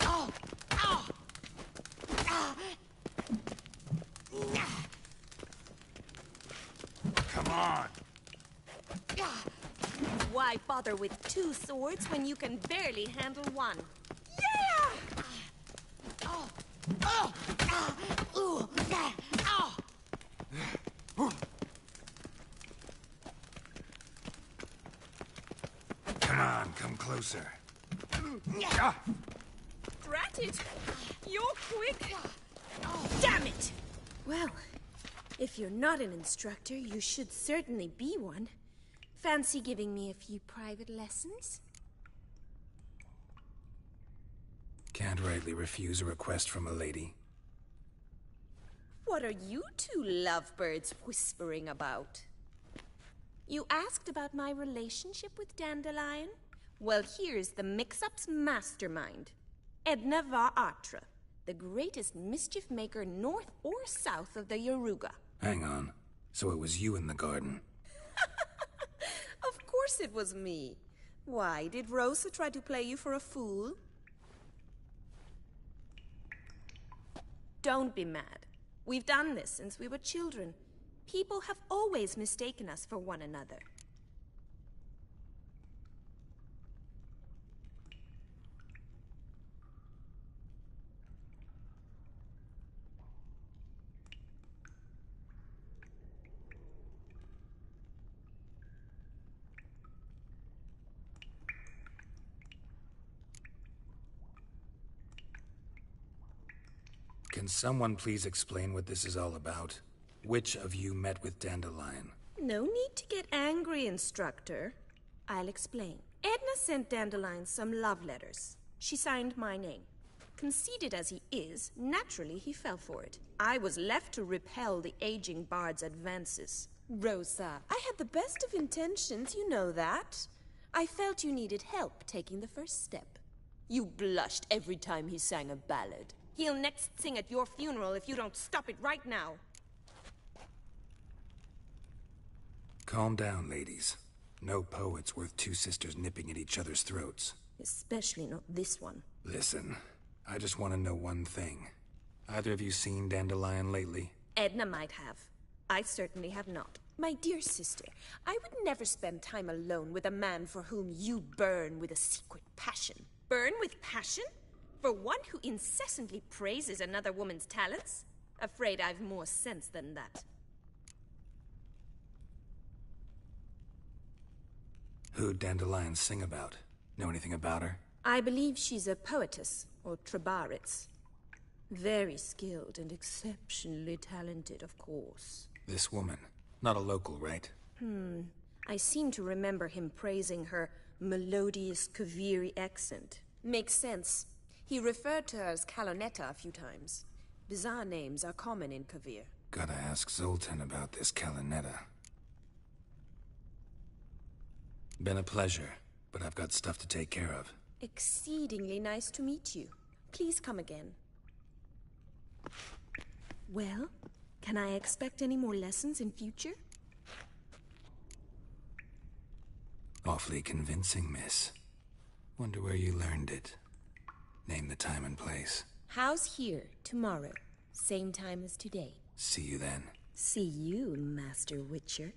[SPEAKER 14] Oh! Oh!
[SPEAKER 5] Come on!
[SPEAKER 14] Why bother with two swords when you can barely handle one? Yeah! Oh! Oh! Ooh! Oh!
[SPEAKER 5] Come on, come closer.
[SPEAKER 14] Drat it! You're quick! Damn it! Well, if you're not an instructor, you should certainly be one. Fancy giving me a few private lessons?
[SPEAKER 5] Can't rightly refuse a request from a lady.
[SPEAKER 14] What are you two lovebirds whispering about? You asked about my relationship with Dandelion? Well, here's the mix-up's mastermind. Edna Va Atra, the greatest mischief maker north or south of the Yaruga.
[SPEAKER 5] Hang on. So it was you in the garden?
[SPEAKER 14] Of course it was me. Why, did Rosa try to play you for a fool? Don't be mad. We've done this since we were children. People have always mistaken us for one another.
[SPEAKER 5] Can someone please explain what this is all about? Which of you met with Dandelion?
[SPEAKER 14] No need to get angry, instructor. I'll explain. Edna sent Dandelion some love letters. She signed my name. Conceited as he is, naturally he fell for it. I was left to repel the aging bard's advances. Rosa, I had the best of intentions, you know that. I felt you needed help taking the first step. You blushed every time he sang a ballad. He'll next sing at your funeral if you don't stop it right now.
[SPEAKER 5] Calm down, ladies. No poet's worth two sisters nipping at each other's throats.
[SPEAKER 14] Especially not this one.
[SPEAKER 5] Listen, I just want to know one thing. Either of you seen Dandelion lately?
[SPEAKER 14] Edna might have. I certainly have not. My dear sister, I would never spend time alone with a man for whom you burn with a secret passion. Burn with passion? For one who incessantly praises another woman's talents? Afraid I've more sense than that.
[SPEAKER 5] Who'd Dandelion sing about? Know anything about her?
[SPEAKER 14] I believe she's a poetess, or trabaritz. Very skilled and exceptionally talented, of course.
[SPEAKER 5] This woman. Not a local, right?
[SPEAKER 14] I seem to remember him praising her melodious Kaviri accent. Makes sense. He referred to her as Calonetta a few times. Bizarre names are common in Kavir.
[SPEAKER 5] Gotta ask Zoltan about this Calonetta. Been a pleasure, but I've got stuff to take care of.
[SPEAKER 14] Exceedingly nice to meet you. Please come again. Well, can I expect any more lessons in future?
[SPEAKER 5] Awfully convincing, miss. Wonder where you learned it. Name the time and place.
[SPEAKER 14] House here, tomorrow. Same time as today.
[SPEAKER 5] See you then.
[SPEAKER 14] See you, Master Witcher.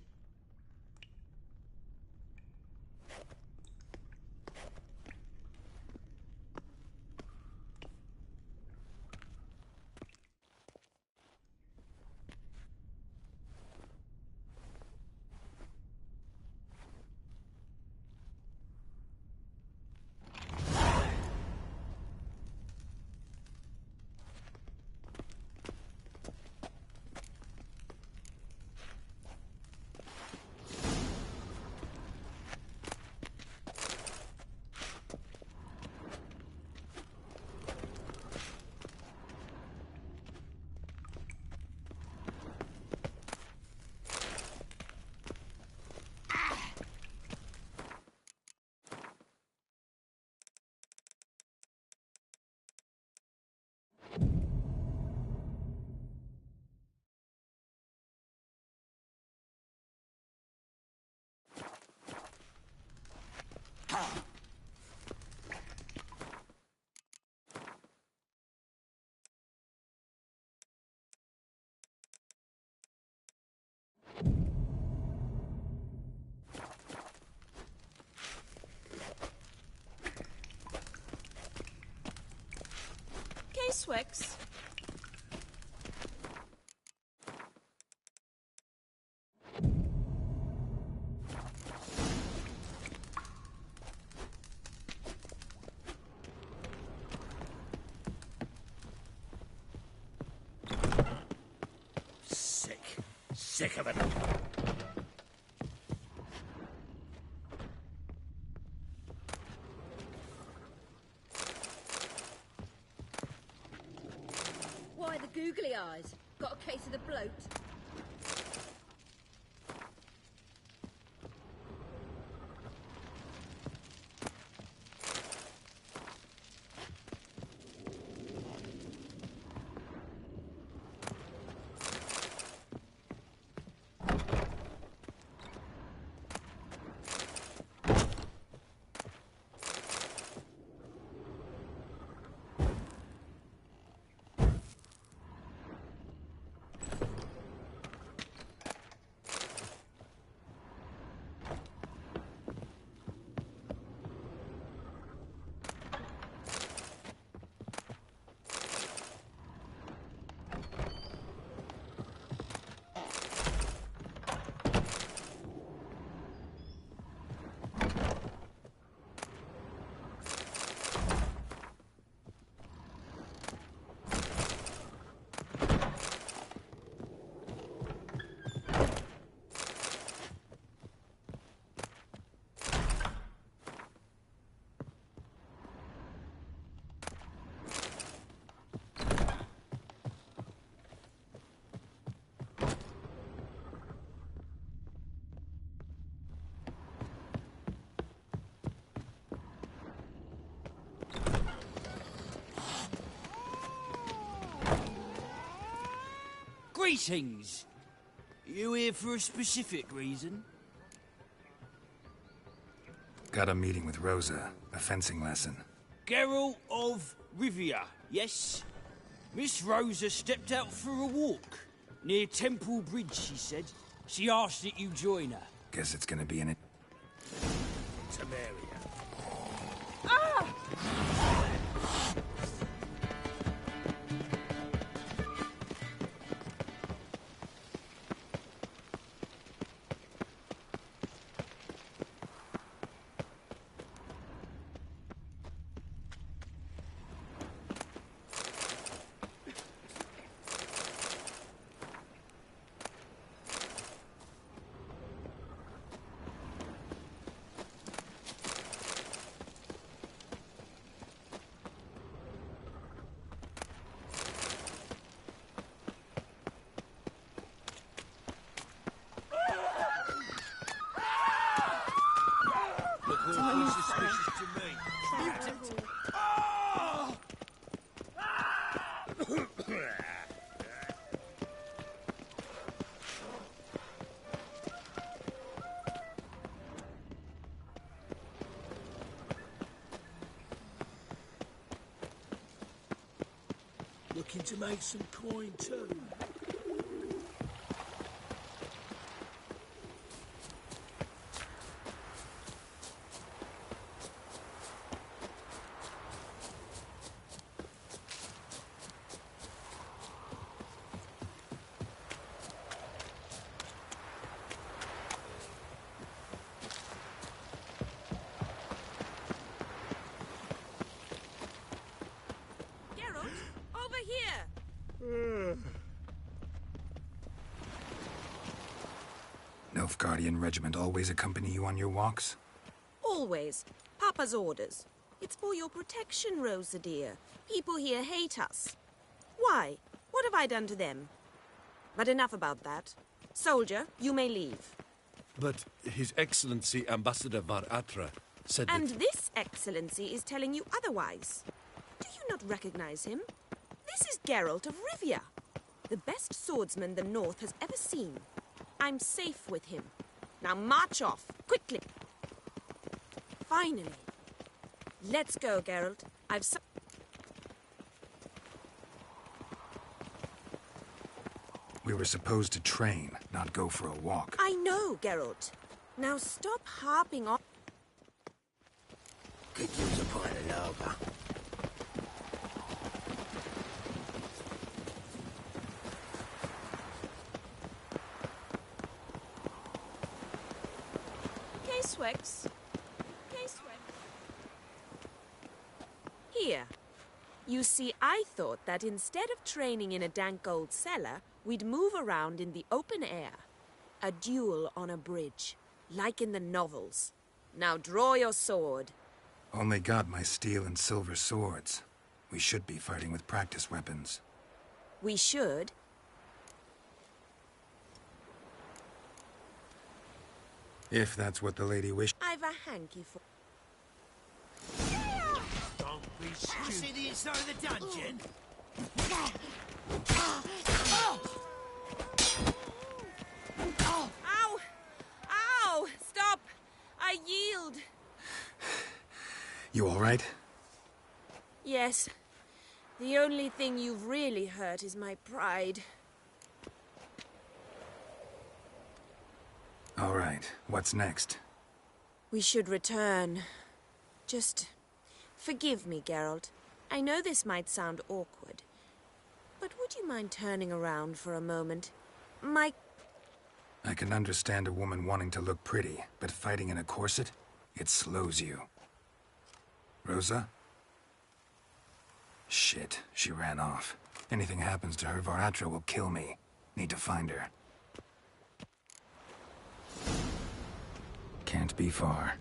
[SPEAKER 14] Swix.
[SPEAKER 3] Sick of it.
[SPEAKER 2] Why the googly eyes? Got a case of the bloat?
[SPEAKER 11] Greetings! You here for a specific reason?
[SPEAKER 5] Got a meeting with Rosa, a fencing lesson.
[SPEAKER 11] Geralt of Rivia, yes? Miss Rosa stepped out for a walk. Near Temple Bridge, she said. She asked that you join her.
[SPEAKER 5] Guess it's gonna be in it.
[SPEAKER 3] Temeria. Suspicious to me. Looking to make some coin too.
[SPEAKER 5] Nilfgaardian regiment always accompany you on your walks?
[SPEAKER 14] Always. Papa's orders. It's for your protection, Rosa dear. People here hate us. Why? What have I done to them? But enough about that. Soldier, you may leave.
[SPEAKER 19] But His Excellency Ambassador Var Atra said
[SPEAKER 14] And
[SPEAKER 19] that...
[SPEAKER 14] this Excellency is telling you otherwise. Do you not recognize him? This is Geralt of Rivia, the best swordsman the North has ever seen. I'm safe with him. Now march off, quickly. Finally. Let's go, Geralt.
[SPEAKER 5] We were supposed to train, not go for a walk.
[SPEAKER 14] I know, Geralt. Now stop harping on...
[SPEAKER 4] Could use a pint of lager.
[SPEAKER 14] Casewex. Here. You see, I thought that instead of training in a dank old cellar, we'd move around in the open air. A duel on a bridge, like in the novels. Now draw your sword.
[SPEAKER 5] Only got my steel and silver swords. We should be fighting with practice weapons.
[SPEAKER 14] We should.
[SPEAKER 5] If that's what the lady wished.
[SPEAKER 14] I've a hanky for...
[SPEAKER 3] Don't be stupid.
[SPEAKER 11] See the inside of the dungeon?
[SPEAKER 14] Ow! Ow! Stop! I yield.
[SPEAKER 5] You all right?
[SPEAKER 14] Yes. The only thing you've really hurt is my pride.
[SPEAKER 5] All right. What's next?
[SPEAKER 14] We should return. Just forgive me, Geralt. I know this might sound awkward, but would you mind turning around for a moment?
[SPEAKER 5] I can understand a woman wanting to look pretty, but fighting in a corset? It slows you. Rosa? Shit, she ran off. Anything happens to her, Var Atra will kill me. Need to find her. Can't be far.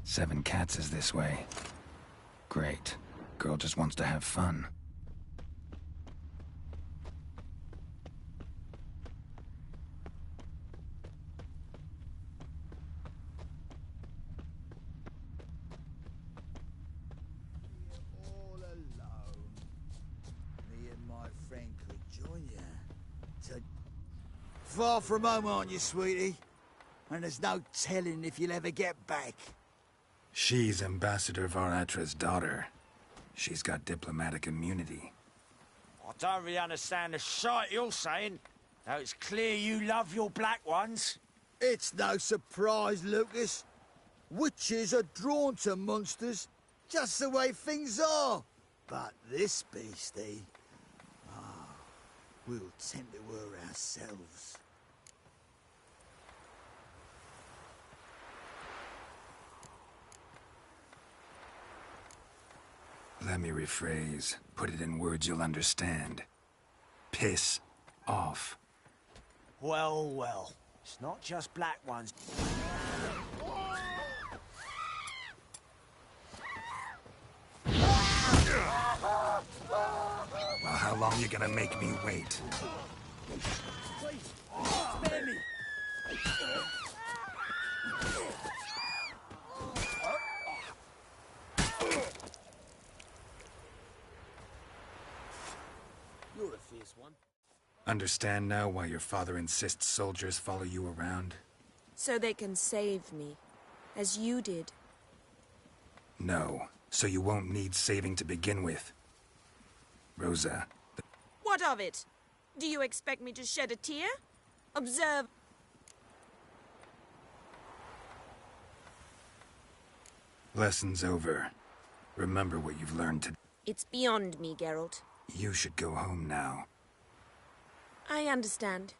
[SPEAKER 5] 7 Cats is this way. Great. Girl just wants to have fun.
[SPEAKER 8] All alone. Me and my
[SPEAKER 20] far from home, aren't you, sweetie? And there's no telling if you'll ever get back.
[SPEAKER 5] She's Ambassador Varatra's daughter. She's got diplomatic immunity.
[SPEAKER 11] I don't really understand the shite you're saying, though it's clear you love your black ones.
[SPEAKER 20] It's no surprise, Lucas. Witches are drawn to monsters, just the way things are. But this beastie, we'll tend to her ourselves.
[SPEAKER 5] Let me rephrase. Put it in words you'll understand. Piss off.
[SPEAKER 11] Well, well. It's not just black ones.
[SPEAKER 5] Well, how long you gonna make me wait?
[SPEAKER 11] Please, spare me. You're a fierce one.
[SPEAKER 5] Understand now why your father insists soldiers follow you around?
[SPEAKER 14] So they can save me, as you did.
[SPEAKER 5] No, so you won't need saving to begin with. Rosa.
[SPEAKER 14] What of it? Do you expect me to shed a tear? Observe.
[SPEAKER 5] Lesson's over. Remember what you've learned today.
[SPEAKER 14] It's beyond me, Geralt.
[SPEAKER 5] You should go home now.
[SPEAKER 14] I understand.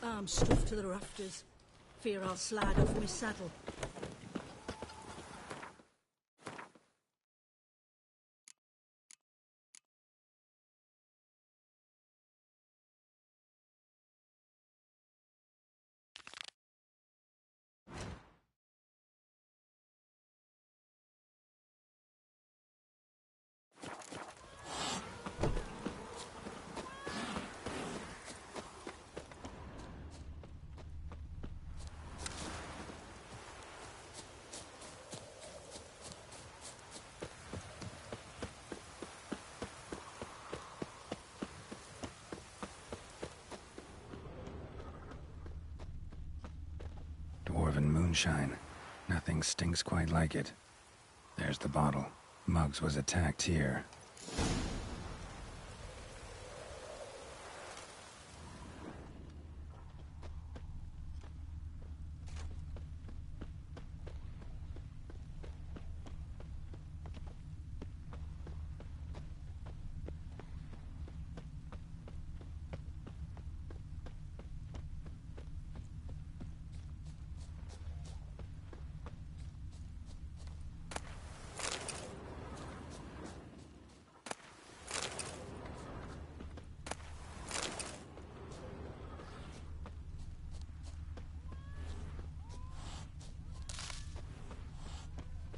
[SPEAKER 21] I'm stuffed to the rafters. Fear I'll slide off my saddle.
[SPEAKER 5] Dwarven moonshine. Nothing stinks quite like it. There's the bottle. Muggs was attacked here.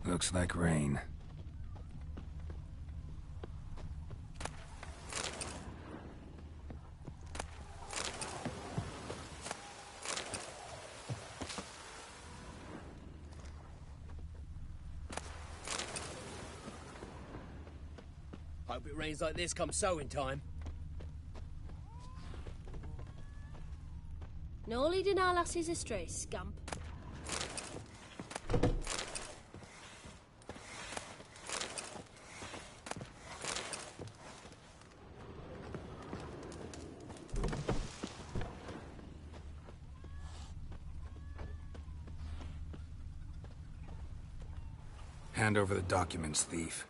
[SPEAKER 5] Looks like rain.
[SPEAKER 17] Hope it rains like this come sowing time.
[SPEAKER 16] No leading our lassies astray, scamp.
[SPEAKER 5] Hand over the documents, thief.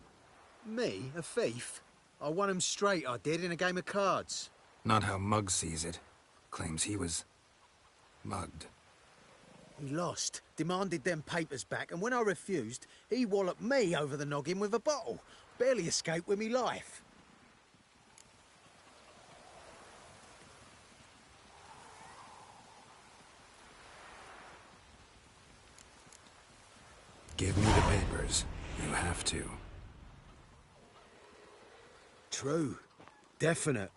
[SPEAKER 22] Me? A thief? I won 'em straight, I did, in a game of cards.
[SPEAKER 5] Not how Muggs sees it. Claims he was mugged.
[SPEAKER 22] He lost, demanded them papers back, and when I refused, he walloped me over the noggin with a bottle. Barely escaped with me life.
[SPEAKER 5] you have to.
[SPEAKER 22] True. Definite.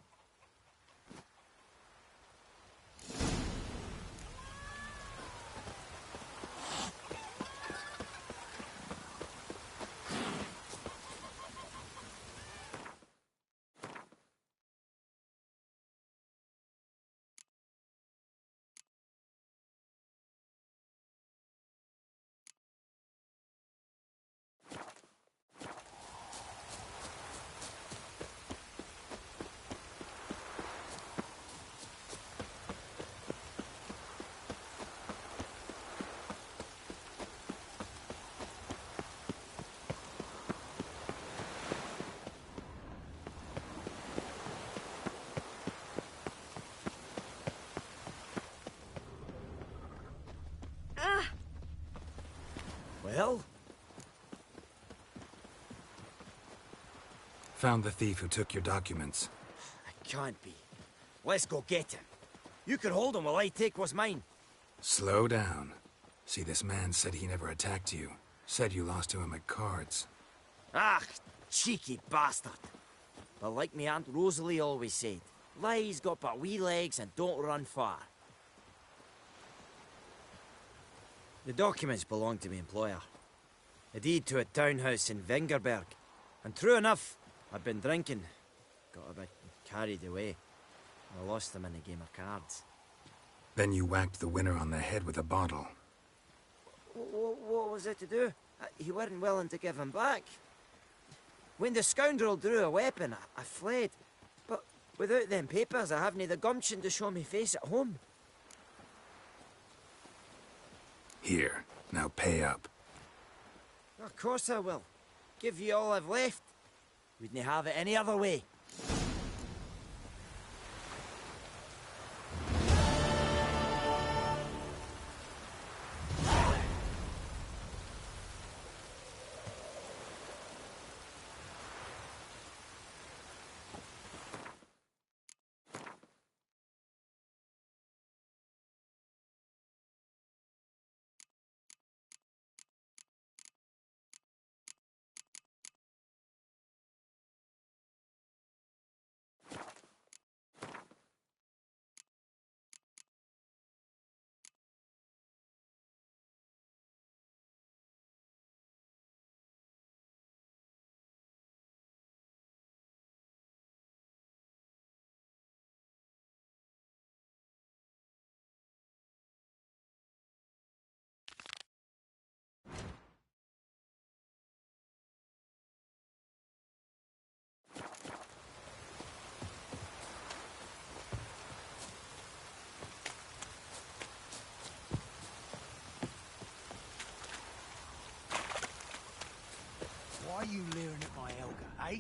[SPEAKER 17] Well?
[SPEAKER 5] Found the thief who took your documents.
[SPEAKER 17] It can't be. Let's go get him. You can hold him while I take what's mine.
[SPEAKER 5] Slow down. See, this man said he never attacked you. Said you lost to him at cards.
[SPEAKER 17] Ah, cheeky bastard. But like me Aunt Rosalie always said, lies got but wee legs and don't run far. The documents belong to my employer. A deed to a townhouse in Vengerberg. And true enough, I'd been drinking. Got a bit carried away. I lost them in a game of cards.
[SPEAKER 5] Then you whacked the winner on the head with a bottle.
[SPEAKER 17] What was it to do? He weren't willing to give him back. When the scoundrel drew a weapon, I fled. But without them papers, I haven't the gumption to show me face at home.
[SPEAKER 5] Here, now pay up.
[SPEAKER 17] Of course I will. Give you all I've left. Wouldn't have it any other way.
[SPEAKER 22] Why are you leering at my Elga, eh?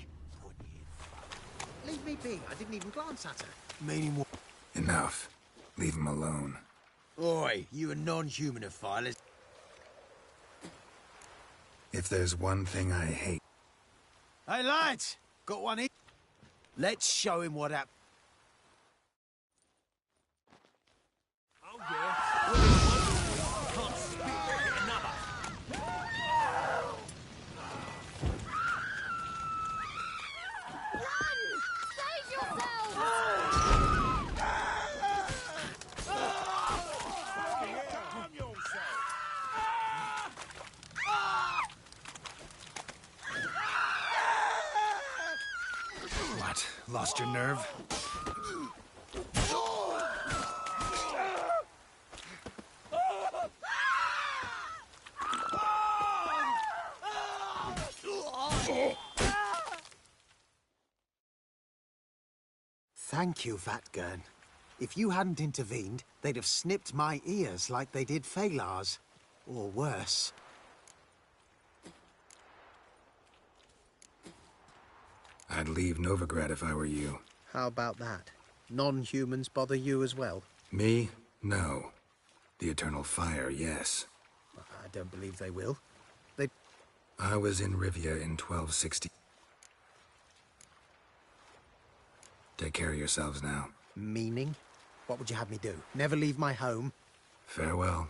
[SPEAKER 22] Leave me be. I didn't even glance at her. Meaning what?
[SPEAKER 5] Enough. Leave him alone.
[SPEAKER 22] Oi, you a non-humanophiler.
[SPEAKER 5] If there's one thing I hate...
[SPEAKER 22] Hey, lads! Got one in? Let's show him what happened.
[SPEAKER 11] Oh, yeah. Well, there's one thing. Can't spit at another.
[SPEAKER 5] What? Lost your nerve?
[SPEAKER 22] Thank you, Vatgern. If you hadn't intervened, they'd have snipped my ears like they did Phalar's. Or worse.
[SPEAKER 5] I'd leave Novigrad if I were you.
[SPEAKER 22] How about that? Non-humans bother you as well?
[SPEAKER 5] Me? No. The Eternal Fire, yes.
[SPEAKER 22] I don't believe they will.
[SPEAKER 5] I was in Rivia in 1260. Take care of yourselves now.
[SPEAKER 22] Meaning? What would you have me do? Never leave my home?
[SPEAKER 5] Farewell.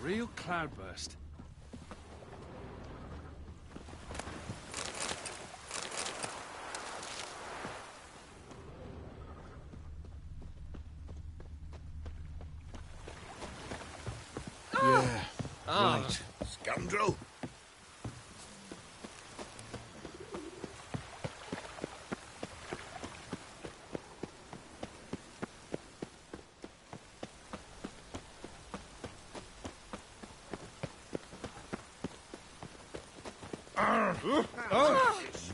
[SPEAKER 19] real cloudburst.
[SPEAKER 4] Yeah, right. Scoundrel.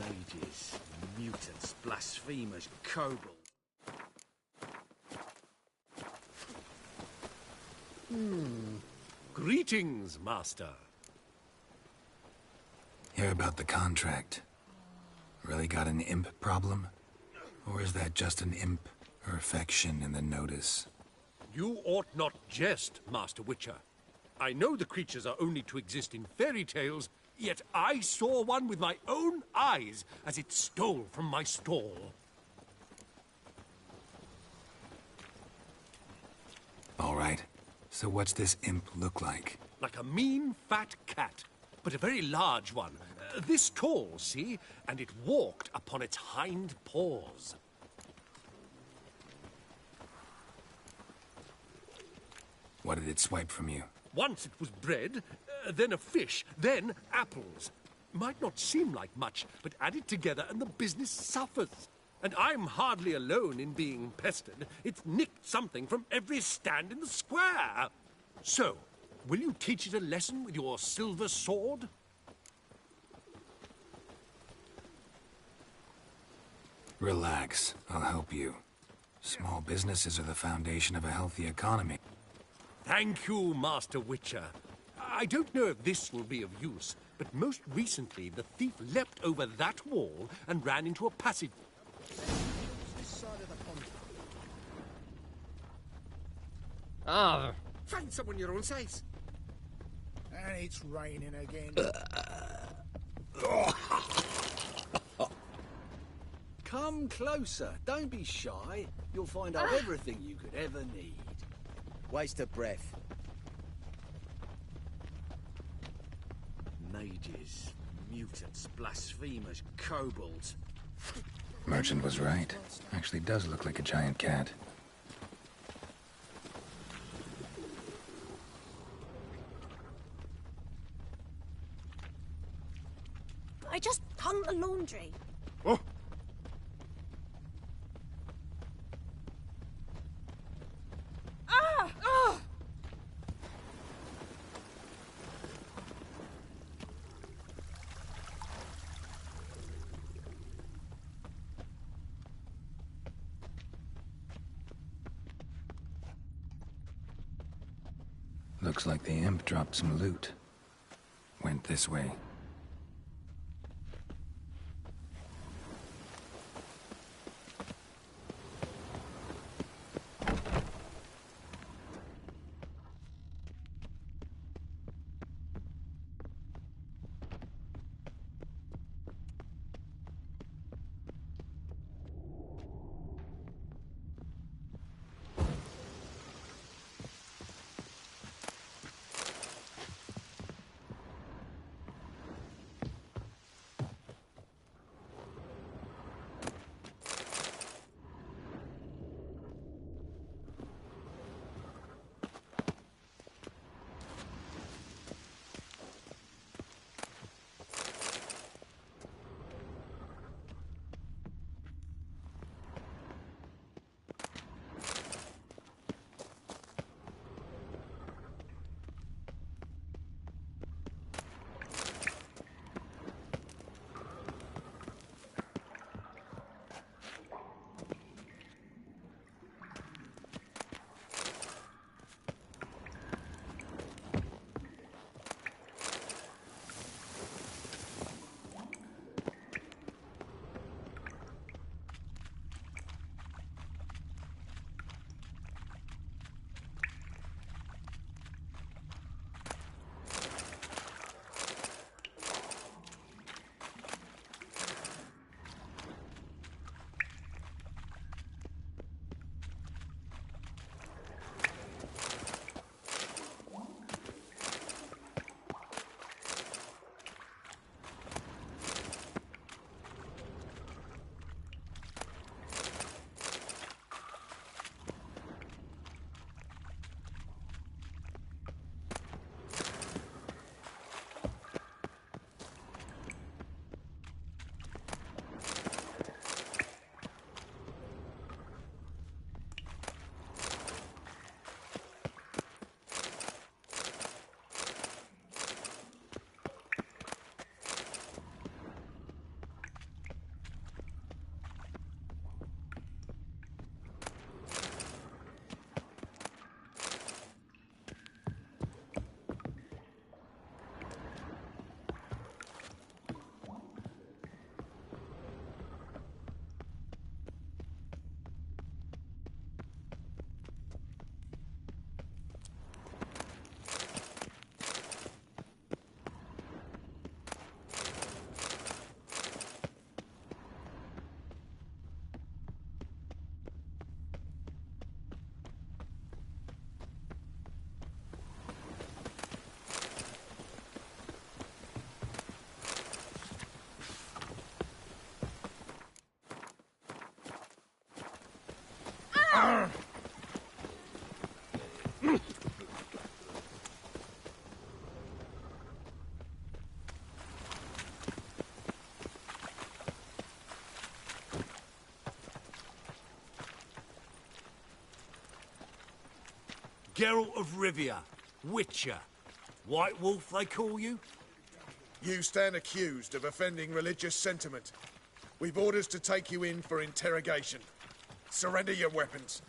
[SPEAKER 8] Mages, mutants, blasphemers, kobolds.
[SPEAKER 19] Greetings, Master.
[SPEAKER 5] Hear about the contract. Really got an imp problem? Or is that just an imp or affection in the notice?
[SPEAKER 19] You ought not jest, Master Witcher. I know the creatures are only to exist in fairy tales, yet I saw one with my own eyes as it stole from my stall.
[SPEAKER 5] All right. So what's this imp look like?
[SPEAKER 19] Like a mean, fat cat, but a very large one. This tall, see? And it walked upon its hind paws.
[SPEAKER 5] What did it swipe from you?
[SPEAKER 19] Once it was bread, then a fish, then apples. Might not seem like much, but add it together and the business suffers. And I'm hardly alone in being pestered. It's nicked something from every stand in the square. So, will you teach it a lesson with your silver sword?
[SPEAKER 5] Relax. I'll help you. Small businesses are the foundation of a healthy economy.
[SPEAKER 19] Thank you, Master Witcher. I don't know if this will be of use, but most recently the thief leapt over that wall and ran into a passage.
[SPEAKER 3] This side of the pond.
[SPEAKER 6] Ah.
[SPEAKER 3] Find someone your own size. And it's raining again.
[SPEAKER 8] Come closer. Don't be shy. You'll find out everything you could ever need.
[SPEAKER 17] Waste of breath.
[SPEAKER 8] Mages, mutants, blasphemers, kobolds.
[SPEAKER 5] Merchant was right. Actually does look like a giant cat.
[SPEAKER 16] I just hung the laundry.
[SPEAKER 19] Oh!
[SPEAKER 16] Ah! Oh!
[SPEAKER 5] Looks like the imp dropped some loot. Went this way.
[SPEAKER 8] Geralt of Rivia, Witcher. White Wolf, they call you?
[SPEAKER 1] You stand accused of offending religious sentiment. We've orders to take you in for interrogation. Surrender your weapons.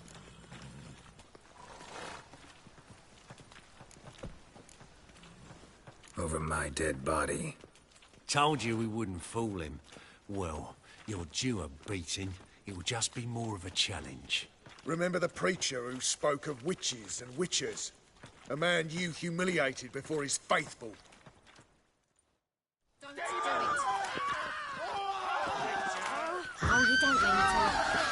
[SPEAKER 5] Over my dead body.
[SPEAKER 3] Told you we wouldn't fool him. Well, you're due a beating. It will just be more of a challenge.
[SPEAKER 1] Remember the preacher who spoke of witches and witchers? A man you humiliated before his faithful.
[SPEAKER 16] Don't do it. Oh, you don't mean to.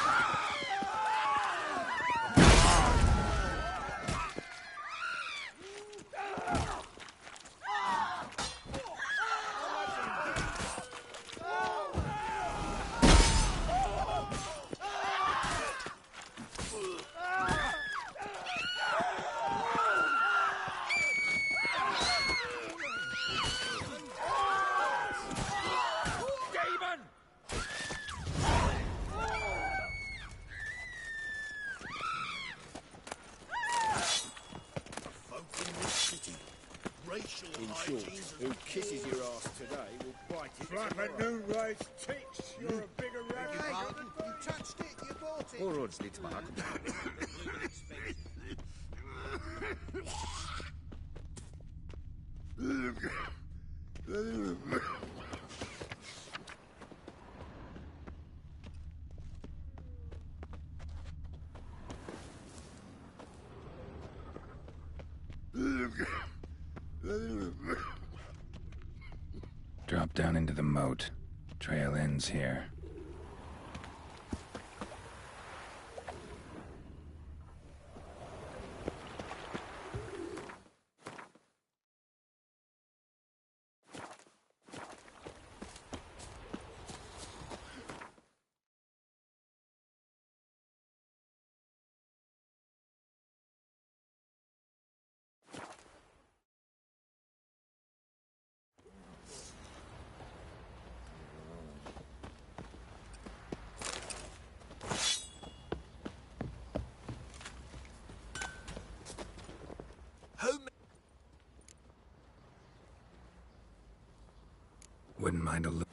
[SPEAKER 7] In short, who kisses your ass today will bite it
[SPEAKER 20] Flap
[SPEAKER 7] tomorrow.
[SPEAKER 20] at noon rise ticks. You're a bigger rat.
[SPEAKER 22] You touched it, you bought it.
[SPEAKER 7] Forward, Slitmark.
[SPEAKER 5] Drop down into the moat. Trail ends here. Wouldn't mind a look.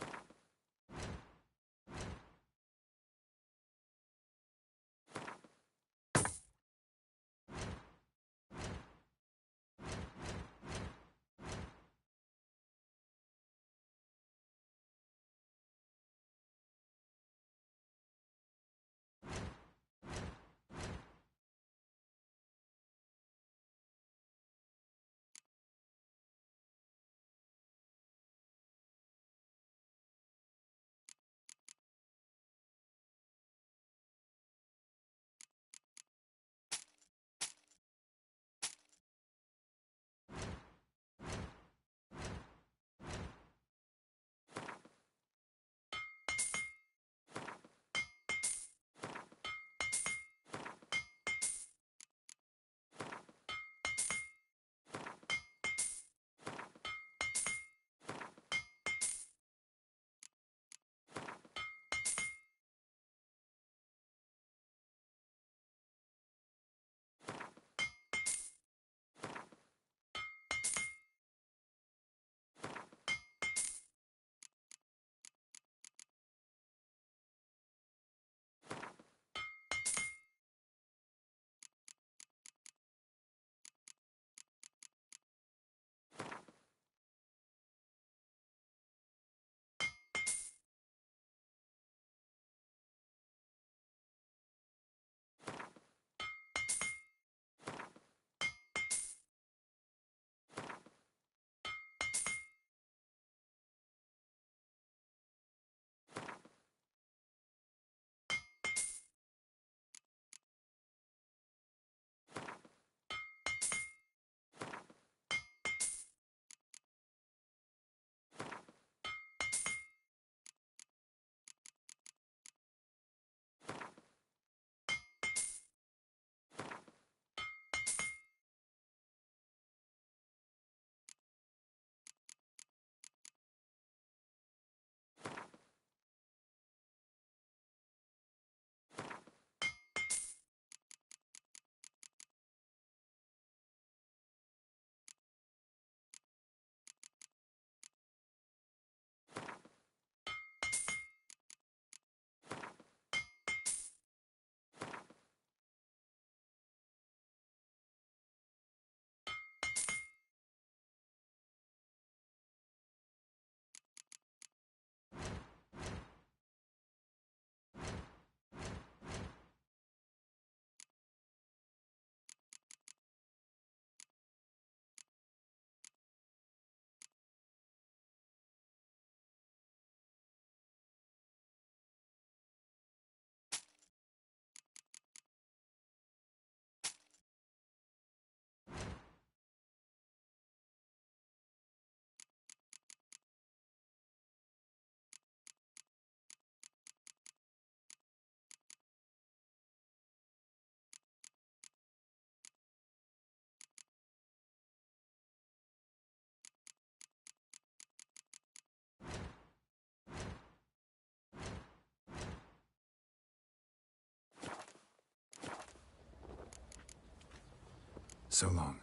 [SPEAKER 5] So long.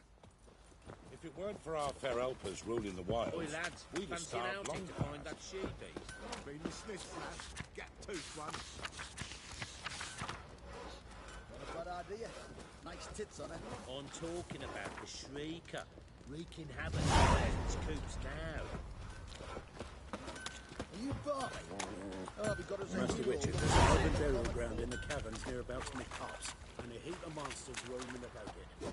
[SPEAKER 10] If it weren't for our fair helpers ruling the wilds,
[SPEAKER 7] Oi, lads,
[SPEAKER 10] we'd have
[SPEAKER 7] fancy an
[SPEAKER 10] starved
[SPEAKER 7] outing
[SPEAKER 10] long
[SPEAKER 7] to
[SPEAKER 10] ago.
[SPEAKER 7] find that she-beast?
[SPEAKER 3] Been the Smiths, lad. Get toothed one.
[SPEAKER 20] Not a bad idea. Nice tits on it.
[SPEAKER 7] I'm talking about the Shrieker, wreaking havoc in peasants' coops now.
[SPEAKER 20] Are you Barney? Oh, we got us a
[SPEAKER 7] Master
[SPEAKER 20] hero.
[SPEAKER 7] Richard, there's an open burial ground in the caverns nearabouts from the cops, and a heap of monsters roaming about it.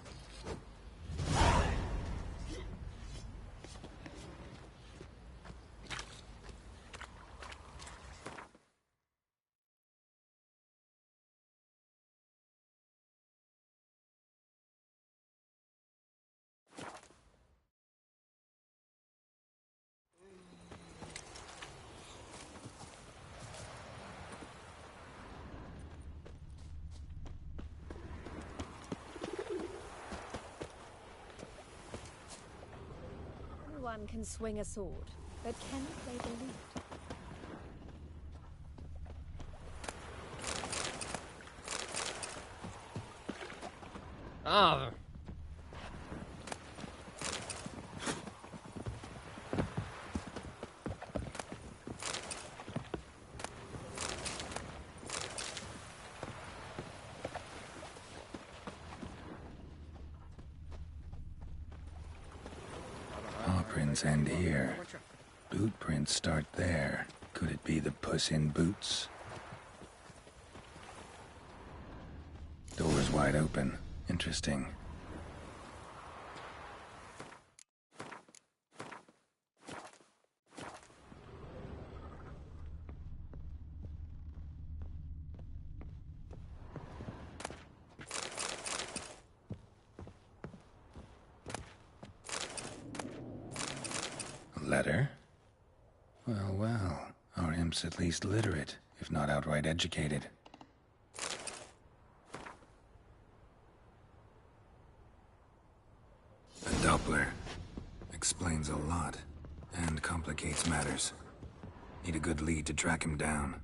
[SPEAKER 12] Anyone can swing a sword, but can you play the lute?
[SPEAKER 6] Ah.
[SPEAKER 5] Paw prints end here. Boot prints start there. Could it be the Puss in Boots? Door's wide open. Interesting. A letter? Well, well. Our imp's at least literate, if not outright educated. A Doppler. Explains a lot, and complicates matters. Need a good lead to track him down.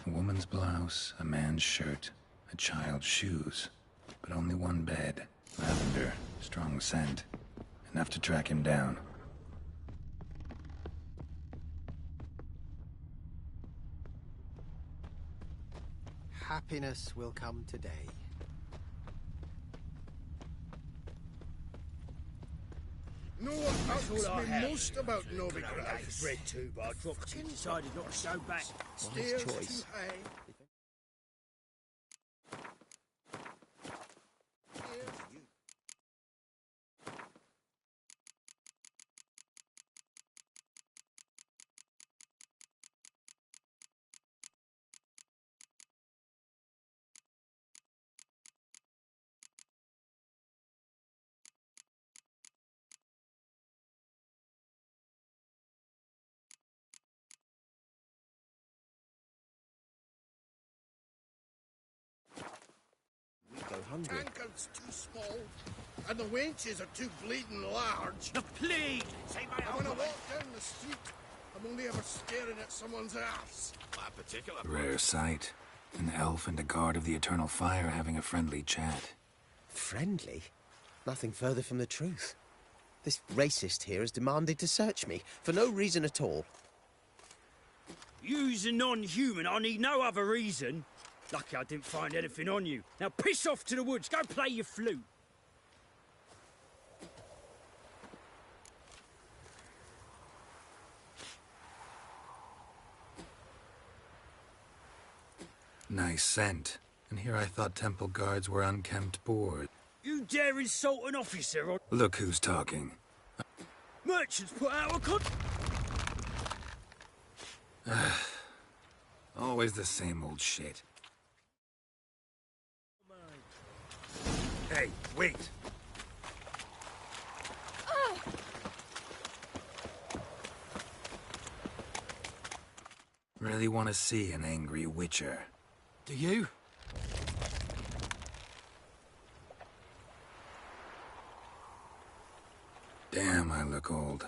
[SPEAKER 5] A woman's blouse, a man's shirt, a child's shoes. But only one bed. Lavender, strong scent. Enough to track him down.
[SPEAKER 22] Happiness will come today.
[SPEAKER 1] Know what
[SPEAKER 11] That's
[SPEAKER 1] irks
[SPEAKER 11] all I
[SPEAKER 1] me
[SPEAKER 11] have.
[SPEAKER 1] most about
[SPEAKER 11] I've
[SPEAKER 1] Novigrad?
[SPEAKER 11] read too, but I dropped it. Decided not to go back.
[SPEAKER 1] Stairs
[SPEAKER 22] choice.
[SPEAKER 1] too high.
[SPEAKER 22] We go hungry.
[SPEAKER 1] Tankards too small, and the wenches are too bleeding large.
[SPEAKER 11] The plague! Say my
[SPEAKER 1] And when I walk down the street, I'm only ever staring at someone's ass.
[SPEAKER 3] My particular...
[SPEAKER 5] Rare sight. An elf and a guard of the Eternal Fire having a friendly chat.
[SPEAKER 23] Friendly? Nothing further from the truth. This racist here has demanded to search me, for no reason at all.
[SPEAKER 11] You's a non-human, I need no other reason. Lucky I didn't find anything on you. Now piss off to the woods, go play your flute.
[SPEAKER 5] Nice scent. And here I thought temple guards were unkempt bored.
[SPEAKER 11] You dare insult an officer or...
[SPEAKER 5] Look who's talking.
[SPEAKER 11] Merchants put out a con...
[SPEAKER 5] Always the same old shit.
[SPEAKER 10] Hey, wait.
[SPEAKER 5] Really want to see an angry witcher.
[SPEAKER 11] Do you?
[SPEAKER 5] Damn, I look old.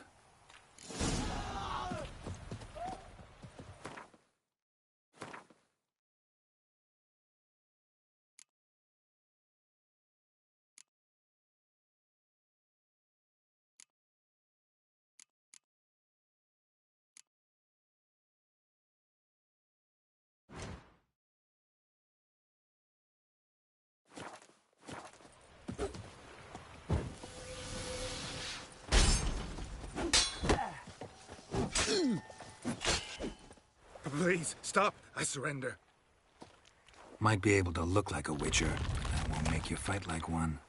[SPEAKER 1] Please, stop. I surrender.
[SPEAKER 5] Might be able to look like a witcher. That won't make you fight like one.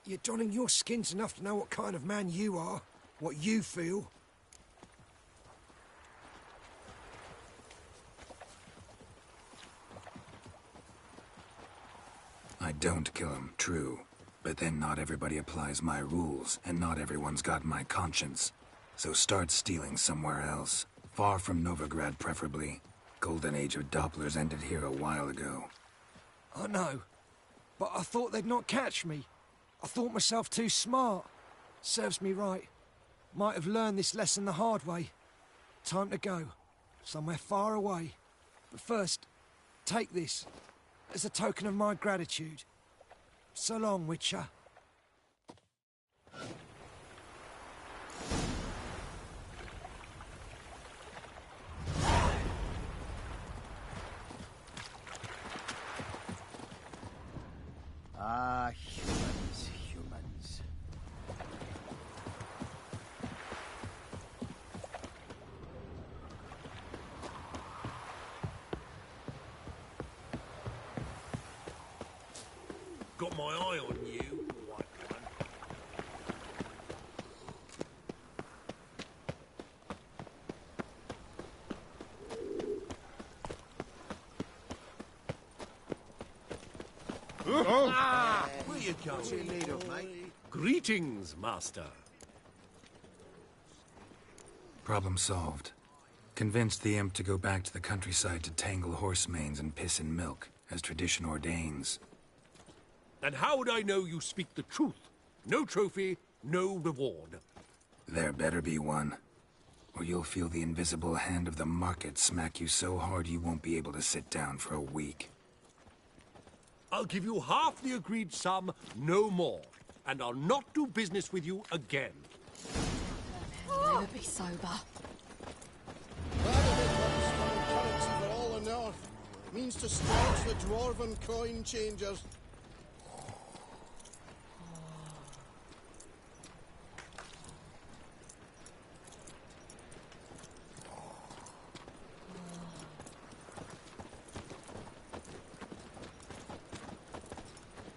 [SPEAKER 9] You're donning your skins enough to know what kind of man you are, what you feel.
[SPEAKER 5] I don't kill him, true. But then not everybody applies my rules, and not everyone's got my conscience. So start stealing somewhere else. Far from Novigrad, preferably. Golden age of Dopplers ended here a while ago.
[SPEAKER 9] I know, but I thought they'd not catch me. I thought myself too smart. Serves me right. Might have learned this lesson the hard way. Time to go. Somewhere far away. But first, take this as a token of my gratitude. So long, Witcher.
[SPEAKER 22] Ah, humans, humans.
[SPEAKER 10] Got my eye on you, white one.
[SPEAKER 22] Where you going? What's in need of, mate?
[SPEAKER 19] Greetings, master.
[SPEAKER 5] Problem solved. Convinced the imp to go back to the countryside to tangle horse manes and piss in milk, as tradition ordains.
[SPEAKER 19] And how would I know you speak the truth? No trophy, no reward.
[SPEAKER 5] There better be one. Or you'll feel the invisible hand of the market smack you so hard you won't be able to sit down for a week.
[SPEAKER 19] I'll give you half the agreed sum, no more. And I'll not do business with you again.
[SPEAKER 18] Never be sober.
[SPEAKER 7] Currency for all the north. Means to stretch the dwarven coin changers.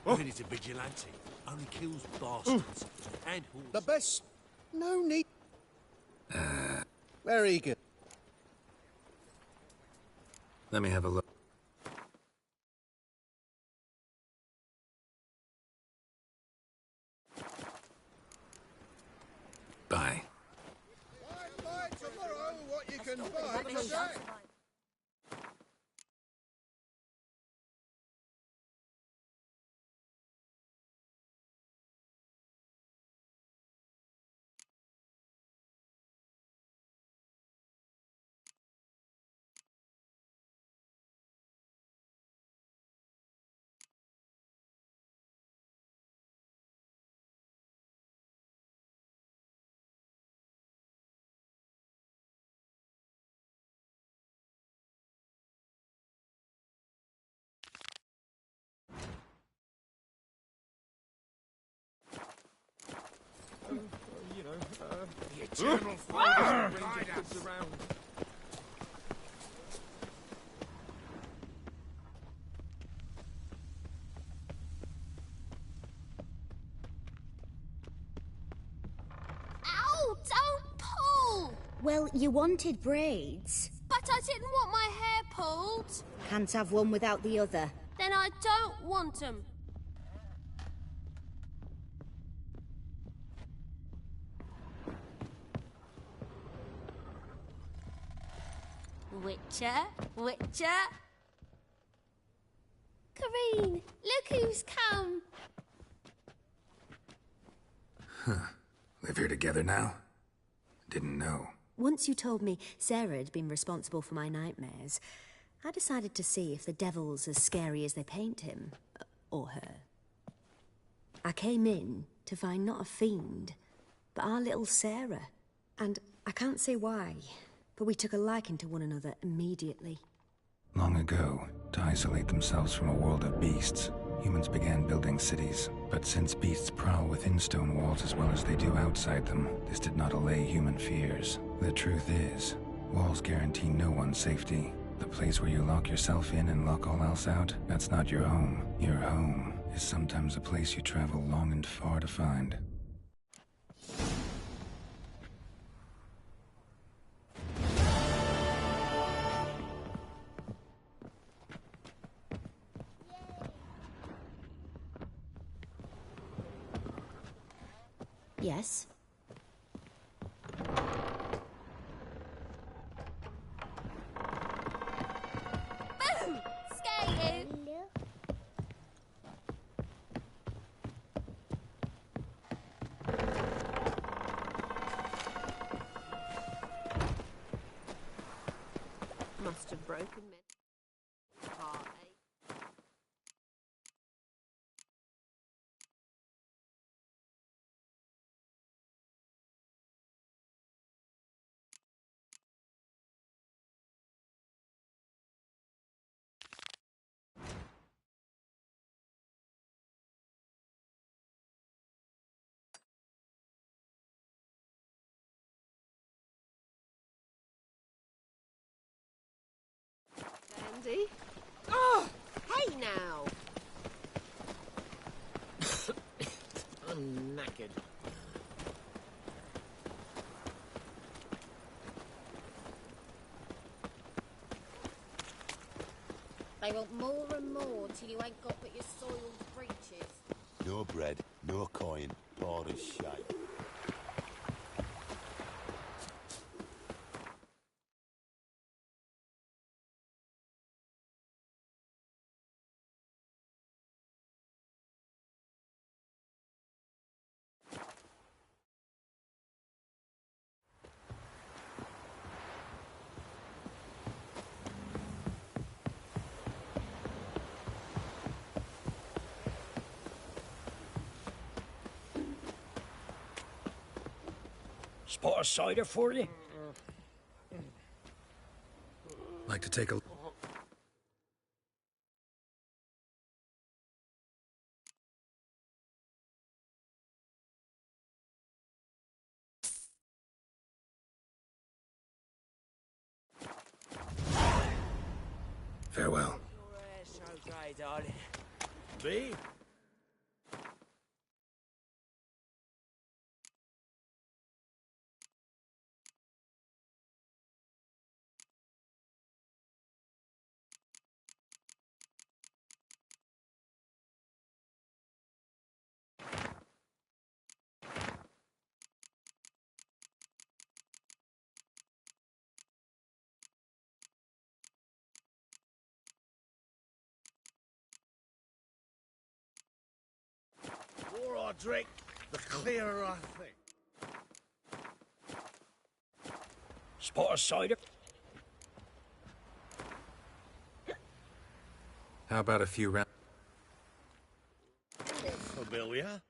[SPEAKER 19] Really, it's a vigilante. Only kills bastards and horses.
[SPEAKER 7] The best. No need. Very good.
[SPEAKER 5] Let me have a look. Bye.
[SPEAKER 7] Buy tomorrow what you can buy today.
[SPEAKER 10] The eternal fire guide us around.
[SPEAKER 16] Ow! Don't pull!
[SPEAKER 2] Well, you wanted braids.
[SPEAKER 16] But I didn't want my hair pulled.
[SPEAKER 2] Can't have one without the other.
[SPEAKER 16] Then I don't want 'em. Witcher, Witcher. Kareen, look who's come.
[SPEAKER 5] Live here together now? Didn't know.
[SPEAKER 13] Once you told me Sarah had been responsible for my nightmares, I decided to see if the devil's as scary as they paint him. Or her. I came in to find not a fiend, but our little Sarah. And I can't say why, but we took a liking to one another immediately.
[SPEAKER 5] Long ago, to isolate themselves from a world of beasts, humans began building cities. But since beasts prowl within stone walls as well as they do outside them, this did not allay human fears. The truth is, walls guarantee no one's safety. The place where you lock yourself in and lock all else out, that's not your home. Your home is sometimes a place you travel long and far to find.
[SPEAKER 13] Yes?
[SPEAKER 16] Boo! Scare you.
[SPEAKER 2] Must have broken me. Heartache. Andy? Oh! Hey now!
[SPEAKER 7] I'm knackered.
[SPEAKER 2] They want more and more till you ain't got but your soiled breeches.
[SPEAKER 4] No bread, no coin, bored as shite.
[SPEAKER 11] Spot a cider for you?
[SPEAKER 5] Like to take a... Farewell.
[SPEAKER 7] Me? The more I drink, the clearer I think.
[SPEAKER 11] Spot a cider?
[SPEAKER 5] How about a few rounds?
[SPEAKER 7] Familiar?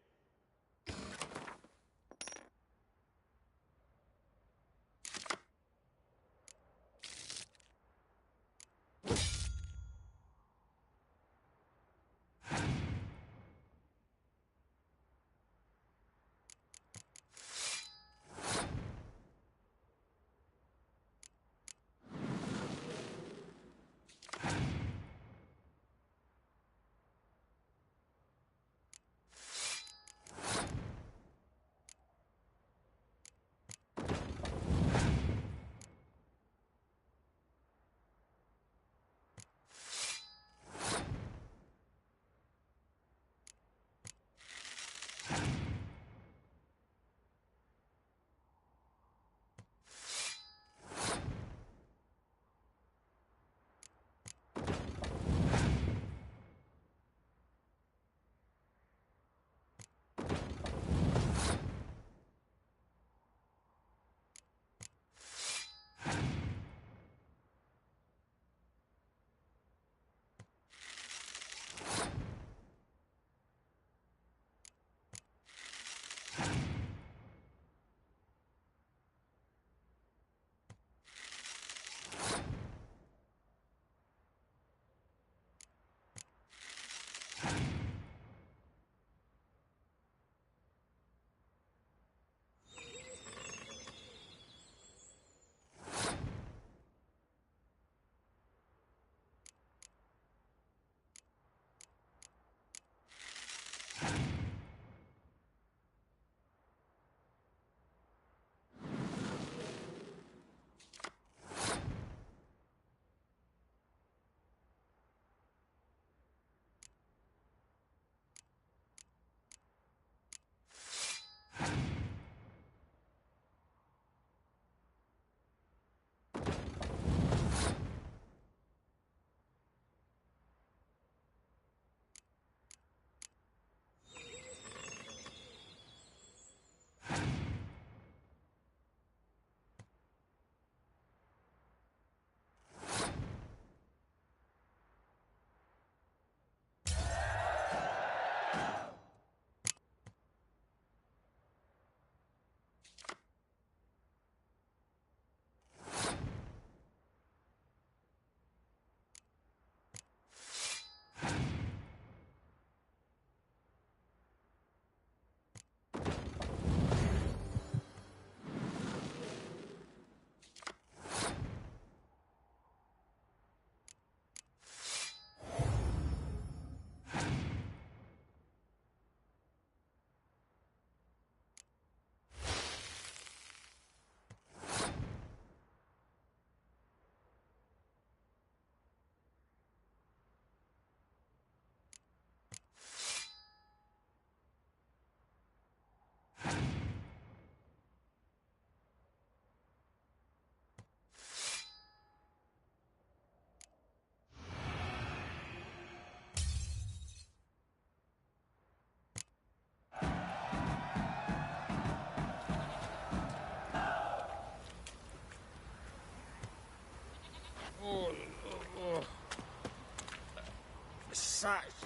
[SPEAKER 3] such